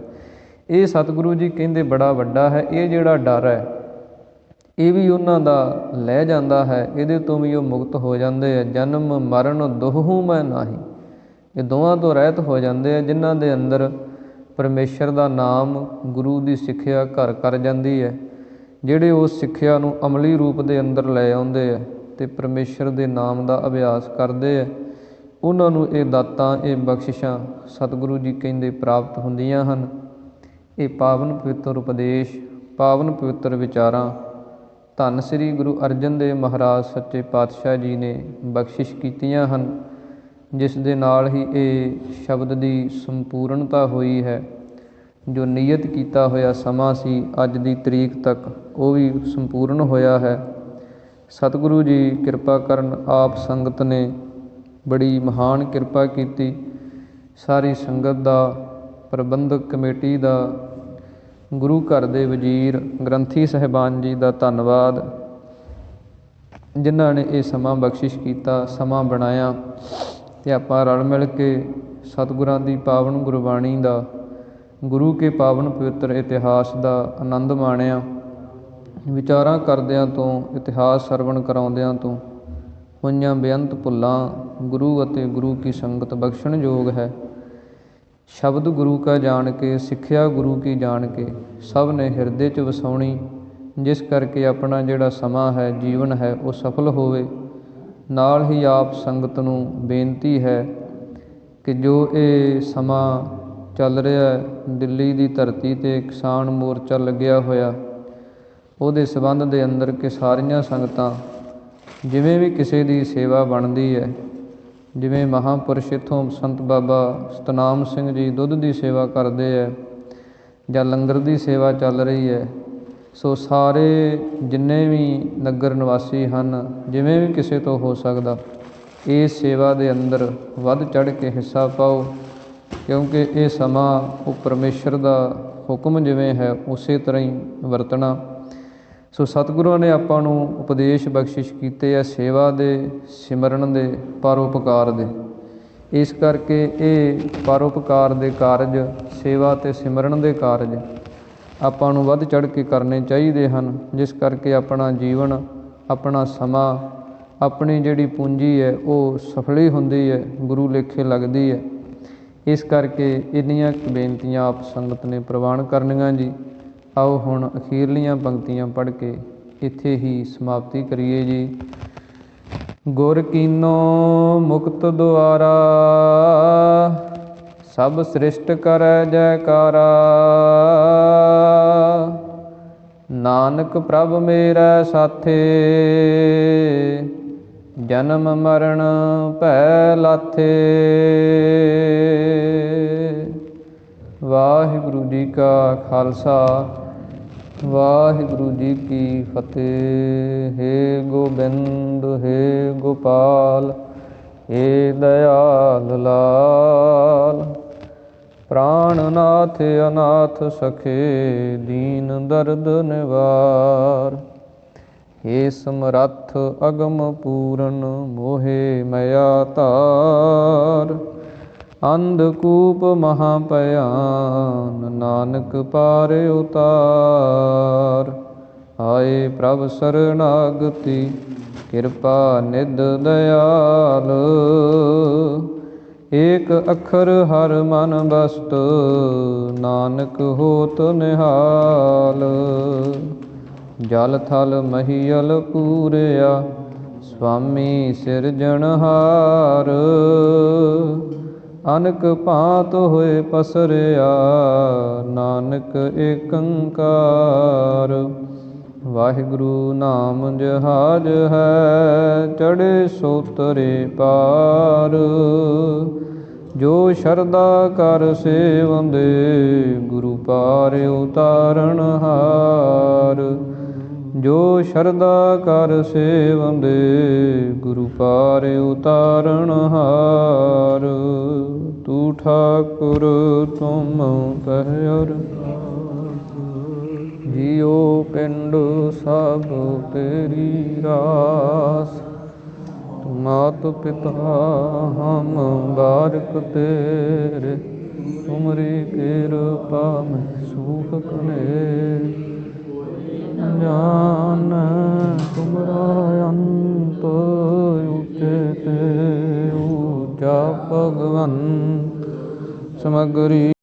ਇਹ ਸਤਿਗੁਰੂ ਜੀ ਕਹਿੰਦੇ ਬੜਾ ਵੱਡਾ ਹੈ। ਇਹ ਜਿਹੜਾ ਡਰ ਹੈ ਇਹ ਵੀ ਉਹਨਾਂ ਦਾ ਲੈ ਜਾਂਦਾ ਹੈ, ਇਹਦੇ ਤੋਂ ਵੀ ਉਹ ਮੁਕਤ ਹੋ ਜਾਂਦੇ ਹੈ। ਜਨਮ ਮਰਨ ਦੋਹੂ ਮੈਂ ਨਾਹੀ, ਇਹ ਦੋਵਾਂ ਤੋਂ ਰਹਿਤ ਹੋ ਜਾਂਦੇ ਆ ਜਿਨ੍ਹਾਂ ਦੇ ਅੰਦਰ ਪਰਮੇਸ਼ਰ ਦਾ ਨਾਮ, ਗੁਰੂ ਦੀ ਸਿੱਖਿਆ ਘਰ ਕਰ ਜਾਂਦੀ ਹੈ। ਜਿਹੜੇ ਉਸ ਸਿੱਖਿਆ ਨੂੰ ਅਮਲੀ ਰੂਪ ਦੇ ਅੰਦਰ ਲੈ ਆਉਂਦੇ ਆ ਅਤੇ ਪਰਮੇਸ਼ਰ ਦੇ ਨਾਮ ਦਾ ਅਭਿਆਸ ਕਰਦੇ ਆ, ਉਹਨਾਂ ਨੂੰ ਇਹ ਦਾਤਾਂ, ਇਹ ਬਖਸ਼ਿਸ਼ਾਂ ਸਤਿਗੁਰੂ ਜੀ ਕਹਿੰਦੇ ਪ੍ਰਾਪਤ ਹੁੰਦੀਆਂ ਹਨ। ਇਹ ਪਾਵਨ ਪਵਿੱਤਰ ਉਪਦੇਸ਼, ਪਾਵਨ ਪਵਿੱਤਰ ਵਿਚਾਰਾਂ ਧੰਨ ਸ੍ਰੀ ਗੁਰੂ ਅਰਜਨ ਦੇਵ ਮਹਾਰਾਜ ਸੱਚੇ ਪਾਤਸ਼ਾਹ ਜੀ ਨੇ ਬਖਸ਼ਿਸ਼ ਕੀਤੀਆਂ ਹਨ, ਜਿਸ ਦੇ ਨਾਲ ਹੀ ਇਹ ਸ਼ਬਦ ਦੀ ਸੰਪੂਰਨਤਾ ਹੋਈ ਹੈ। ਜੋ ਨਿਯਤ ਕੀਤਾ ਹੋਇਆ ਸਮਾਂ ਸੀ ਅੱਜ ਦੀ ਤਰੀਕ ਤੱਕ, ਉਹ ਵੀ ਸੰਪੂਰਨ ਹੋਇਆ ਹੈ। ਸਤਿਗੁਰੂ ਜੀ ਕਿਰਪਾ ਕਰਨ, ਆਪ ਸੰਗਤ ਨੇ ਬੜੀ ਮਹਾਨ ਕਿਰਪਾ ਕੀਤੀ। ਸਾਰੀ ਸੰਗਤ ਦਾ, ਪ੍ਰਬੰਧਕ ਕਮੇਟੀ ਦਾ, ਗੁਰੂ ਘਰ ਦੇ ਵਜ਼ੀਰ ਗ੍ਰੰਥੀ ਸਾਹਿਬਾਨ ਜੀ ਦਾ ਧੰਨਵਾਦ, ਜਿਨ੍ਹਾਂ ਨੇ ਇਹ ਸਮਾਂ ਬਖਸ਼ਿਸ਼ ਕੀਤਾ, ਸਮਾਂ ਬਣਾਇਆ ਅਤੇ ਆਪਾਂ ਰਲ ਮਿਲ ਕੇ ਸਤਿਗੁਰਾਂ ਦੀ ਪਾਵਨ ਗੁਰਬਾਣੀ ਦਾ, ਗੁਰੂ ਕੇ ਪਾਵਨ ਪਵਿੱਤਰ ਇਤਿਹਾਸ ਦਾ ਆਨੰਦ ਮਾਣਿਆ। ਵਿਚਾਰਾਂ ਕਰਦਿਆਂ ਤੋਂ, ਇਤਿਹਾਸ ਸਰਵਣ ਕਰਾਉਂਦਿਆਂ ਤੋਂ ਹੋਈਆਂ ਬੇਅੰਤ ਭੁੱਲਾਂ ਗੁਰੂ ਅਤੇ ਗੁਰੂ ਕੀ ਸੰਗਤ ਬਖਸ਼ਣ ਯੋਗ ਹੈ। ਸ਼ਬਦ ਗੁਰੂ ਕਾ ਜਾਣ ਕੇ, ਸਿੱਖਿਆ ਗੁਰੂ ਕੀ ਜਾਣ ਕੇ ਸਭ ਨੇ ਹਿਰਦੇ 'ਚ ਵਸਾਉਣੀ, ਜਿਸ ਕਰਕੇ ਆਪਣਾ ਜਿਹੜਾ ਸਮਾਂ ਹੈ, ਜੀਵਨ ਹੈ, ਉਹ ਸਫਲ ਹੋਵੇ। ਨਾਲ ਹੀ ਆਪ ਸੰਗਤ ਨੂੰ ਬੇਨਤੀ ਹੈ ਕਿ ਜੋ ਇਹ ਸਮਾਂ ਚੱਲ ਰਿਹਾ ਦਿੱਲੀ ਦੀ ਧਰਤੀ 'ਤੇ ਕਿਸਾਨ ਮੋਰਚਾ ਲੱਗਿਆ ਹੋਇਆ, ਉਹਦੇ ਸੰਬੰਧ ਦੇ ਅੰਦਰ ਕਿ ਸਾਰੀਆਂ ਸੰਗਤਾਂ ਜਿਵੇਂ ਵੀ ਕਿਸੇ ਦੀ ਸੇਵਾ ਬਣਦੀ ਹੈ, ਜਿਵੇਂ ਮਹਾਂਪੁਰਸ਼ ਇੱਥੋਂ ਸੰਤ ਬਾਬਾ ਸਤਨਾਮ ਸਿੰਘ ਜੀ ਦੁੱਧ ਦੀ ਸੇਵਾ ਕਰਦੇ ਹੈ ਜਾਂ ਲੰਗਰ ਦੀ ਸੇਵਾ ਚੱਲ ਰਹੀ ਹੈ, ਸੋ ਸਾਰੇ ਜਿੰਨੇ ਵੀ ਨਗਰ ਨਿਵਾਸੀ ਹਨ, ਜਿਵੇਂ ਵੀ ਕਿਸੇ ਤੋਂ ਹੋ ਸਕਦਾ, ਇਸ ਸੇਵਾ ਦੇ ਅੰਦਰ ਵੱਧ ਚੜ੍ਹ ਕੇ ਹਿੱਸਾ ਪਾਓ, ਕਿਉਂਕਿ ਇਹ ਸਮਾਂ ਉਹ ਪਰਮੇਸ਼ਰ ਦਾ ਹੁਕਮ ਜਿਵੇਂ ਹੈ ਉਸੇ ਤਰ੍ਹਾਂ ਹੀ ਵਰਤਣਾ। ਸੋ ਸਤਿਗੁਰਾਂ ਨੇ ਆਪਾਂ ਨੂੰ ਉਪਦੇਸ਼ ਬਖਸ਼ਿਸ਼ ਕੀਤੇ ਆ ਸੇਵਾ ਦੇ, ਸਿਮਰਨ ਦੇ, ਪਰਉਪਕਾਰ ਦੇ। ਇਸ ਕਰਕੇ ਇਹ ਪਰਉਪਕਾਰ ਦੇ ਕਾਰਜ, ਸੇਵਾ ਅਤੇ ਸਿਮਰਨ ਦੇ ਕਾਰਜ ਆਪਾਂ ਨੂੰ ਵੱਧ ਚੜ੍ਹ ਕੇ ਕਰਨੇ ਚਾਹੀਦੇ ਹਨ, ਜਿਸ ਕਰਕੇ ਆਪਣਾ ਜੀਵਨ, ਆਪਣਾ ਸਮਾਂ, ਆਪਣੀ ਜਿਹੜੀ ਪੂੰਜੀ ਹੈ ਉਹ ਸਫਲੀ ਹੁੰਦੀ ਹੈ, ਗੁਰੂ ਲੇਖੇ ਲੱਗਦੀ ਹੈ। ਇਸ ਕਰਕੇ ਇੰਨੀਆਂ ਬੇਨਤੀਆਂ ਆਪ ਸੰਗਤ ਨੇ ਪ੍ਰਵਾਨ ਕਰਨੀਆਂ ਜੀ। ਆਓ ਹੁਣ ਅਖੀਰਲੀਆਂ ਪੰਕਤੀਆਂ ਪੜ੍ਹ ਕੇ ਇੱਥੇ ਹੀ ਸਮਾਪਤੀ ਕਰੀਏ ਜੀ। ਗੁਰ ਕੀਨੋ ਮੁਕਤ ਦੁਆਰਾ, ਸਭ ਸ੍ਰਿਸ਼ਟ ਕਰੈ ਜੈਕਾਰਾ। ਨਾਨਕ ਪ੍ਰਭ ਮੇਰੈ ਸਾਥੇ, ਜਨਮ ਮਰਨ ਭੈ ਲਾਥੇ। ਵਾਹਿਗੁਰੂ ਜੀ ਕਾ ਖਾਲਸਾ, ਵਾਹਿਗੁਰੂ ਜੀ ਕੀ ਫਤਿਹ। ਹੇ ਗੋਬਿੰਦ, ਹੇ ਗੋਪਾਲ, ਹੇ ਦਇਆਲ ਲਾਲ। ਪ੍ਰਾਣਨਾਥ ਅਨਾਥ ਸਖੇ, ਦੀਨ ਦਰਦ ਨਿਵਾਰ। ਹੇ ਸਮਰੱਥ ਅਗਮ ਪੂਰਨ, ਮੋਹਿ ਮਇਆ ਧਾਰ। ਅੰਧਕੂਪ ਮਹਾ ਭਿਆਨ, ਨਾਨਕ ਪਾਰ ਉਤਾਰ। ਆਏ ਪ੍ਰਭ ਸਰਨਾਗਤੀ, ਕਿਰਪਾ ਨਿਧ ਦਇਆਲ। ਏਕ ਅੱਖਰ ਹਰ ਮਨ ਬਸਤ, ਨਾਨਕ ਹੋਤ ਨਿਹਾਲ। ਜਲ ਥਲ ਮਹੀਅਲ ਪੂਰਿਆ, ਸੁਆਮੀ ਸਿਰਜਣਹਾਰ। ਅਨਕ ਭਾਂਤ ਹੋਏ ਪਸਰਿਆ, ਨਾਨਕ ਏਕੰਕਾਰ। ਵਾਹਿਗੁਰੂ ਨਾਮ ਜਹਾਜ ਹੈ, ਚੜ੍ਹੇ ਸੋ ਤਰੇ ਪਾਰ। ਜੋ ਸ਼ਰਧਾ ਕਰ ਸੇਵੰਦੇ, ਗੁਰੂ ਪਾਰ ਉਤਾਰਨ ਹਾਰ। ਜੋ ਸ਼ਰਧਾ ਕਰ ਸੇਵੰਦੇ, ਗੁਰੂ ਪਾਰ ਉਤਾਰਨ ਹਾਰ। ਤੂੰ ਠਾਕੁਰ ਤੁਮ ਕਹਿ ਜੀਉ ਪਿੰਡ ਸਭ ਤੇਰੀ ਰਾਸ। ਮਾਤ ਪਿਤਾ ਹਮ ਬਾਰਿਕ ਤੇਰੇ, ਤੁਮਰੀ ਕਿਰਪਾ ਮੈਂ ਸੁਖ ਕਨੇ। ਜਾਨ ਤੁਮਰਾ ਅੰਤ ਉਚੇ ਤੇ ਊਚਾ ਭਗਵਾਨ। ਧਨ ਸਮਗਰੀ